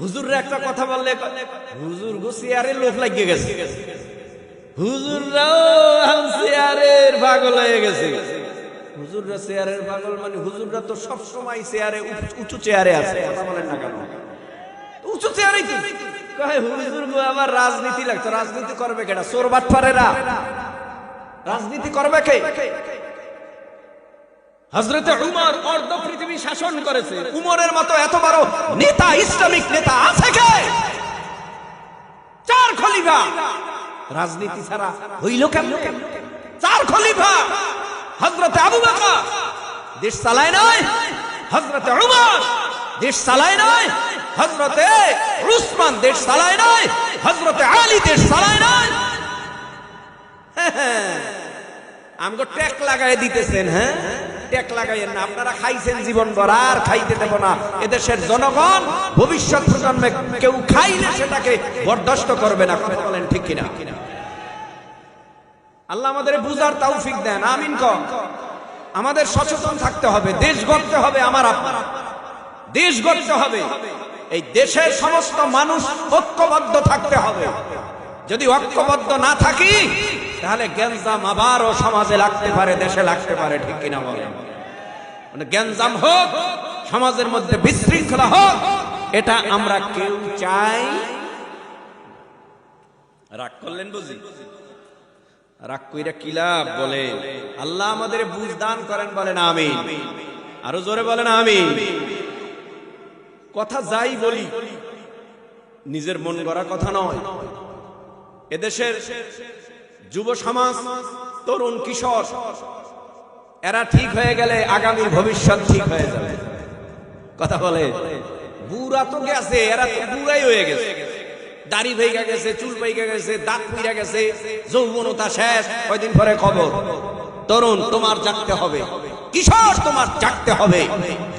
হুজুররা একটা কথা বললে, হুজুর গো চেয়ারে লোভ লাগিয়ে গেছে, হুজুররাও চেয়ারের পাগল হয়ে গেছে। হুজুররা চেয়ারের পাগল মানে হুজুররা তো সব সময় চেয়ারে, উঁচু চেয়ারে আছে। কথা বলেন না কেন? উঁচু চেয়ারেই তো কয় হুজুর গো আবার রাজনীতি লাগতো। রাজনীতি করবে কেডা? চোর বাটপারেরা রাজনীতি করবে কে? হযরতে উমর অর্ধ পৃথিবী শাসন করেছে। উমরের মতো এত বড় নেতা, ইসলামিক নেতা আছে কে? 4 খলিফা। রাজনীতি ছাড়া হইল কেমনে? 4 খলিফা। হযরতে আবু বকর দেশ চালায় নাই, হযরতে উমর দেশ চালায় নাই, হযরতে উসমান দেশ চালায় নাই, হযরতে আলী দেশ চালায় নাই। আমগো ট্যাক লাগায় দিতেছেন। হ্যাঁ, ট্যাক লাগাইয়েন না, আপনারা খাইছেন জীবন ভর, আর খাইতে দেব না। এদেশের জনগণ ভবিষ্যৎ প্রজন্মে কেউ খাইলে সেটাকে বরদাস্ত করবে না। কথা বলেন ঠিক কিনা? আল্লাহ আমাদের বুঝার তৌফিক দেন, আমিন কও। আমাদের সচেতন থাকতে হবে, দেশ গড়তে হবে, আমার আপনার দেশ গড়তে হবে। এই দেশের সমস্ত মানুষ ঐক্যবদ্ধ থাকতে হবে। যদি ঐক্যবদ্ধ না থাকি তাহলে গ্যাঞ্জাম আবারও সমাজে লাগতে পারে, দেশে লাগতে পারে, ঠিক কিনা বলেন? মানে গ্যাঞ্জাম হোক, সমাজের মধ্যে বিশৃঙ্খলা হোক, এটা আমরা কেউ চাই। রাগ করলেন বুঝি? রাগ কইরা কি লাভ? বলে আল্লাহ আমাদের বুঝ দান করেন, বলেন আমিন। আরো জোরে বলেন আমিন। কথা যাই বলি নিজের মন গড়া কথা নয়। এদেশের যুব সমাজ, তরুণ কিশোর, এরা ঠিক হয়ে গেলে আগামীর ভবিষ্যৎ ঠিক হয়ে যাবে। কথা বলে বুড়া তো গেছে, এরা তো বুড়াই হয়ে গেছে, দাড়ি ভেঙে গেছে, চুল ভেঙে গেছে, দাঁত পুড়ে গেছে, যৌবনতা শেষ, কয়দিন পরে খবর। তরুণ তোমার জাগতে হবে, কিশোর তোমার জাগতে হবে,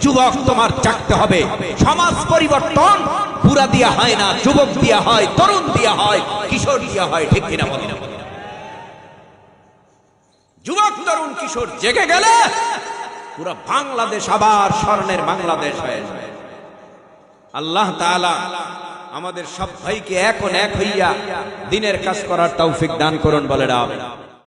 যুবক তোমার জাগতে হবে। সমাজ পরিবর্তন বুড়া দিয়া হয় না, যুবক দিয়া হয়, তরুণ দিয়া হয়, কিশোর দিয়া হয়, ঠিক কিনা বলেন? যুবক তরুণ কিশোর জেগে গেলে পুরো বাংলাদেশ আবার স্বর্ণের বাংলাদেশ হয়ে যায়। আল্লাহ তাআলা আমাদের সব ভাইকে এক হইয়া দিনের কাজ করার তৌফিক দান করুন, বলেন আমিন।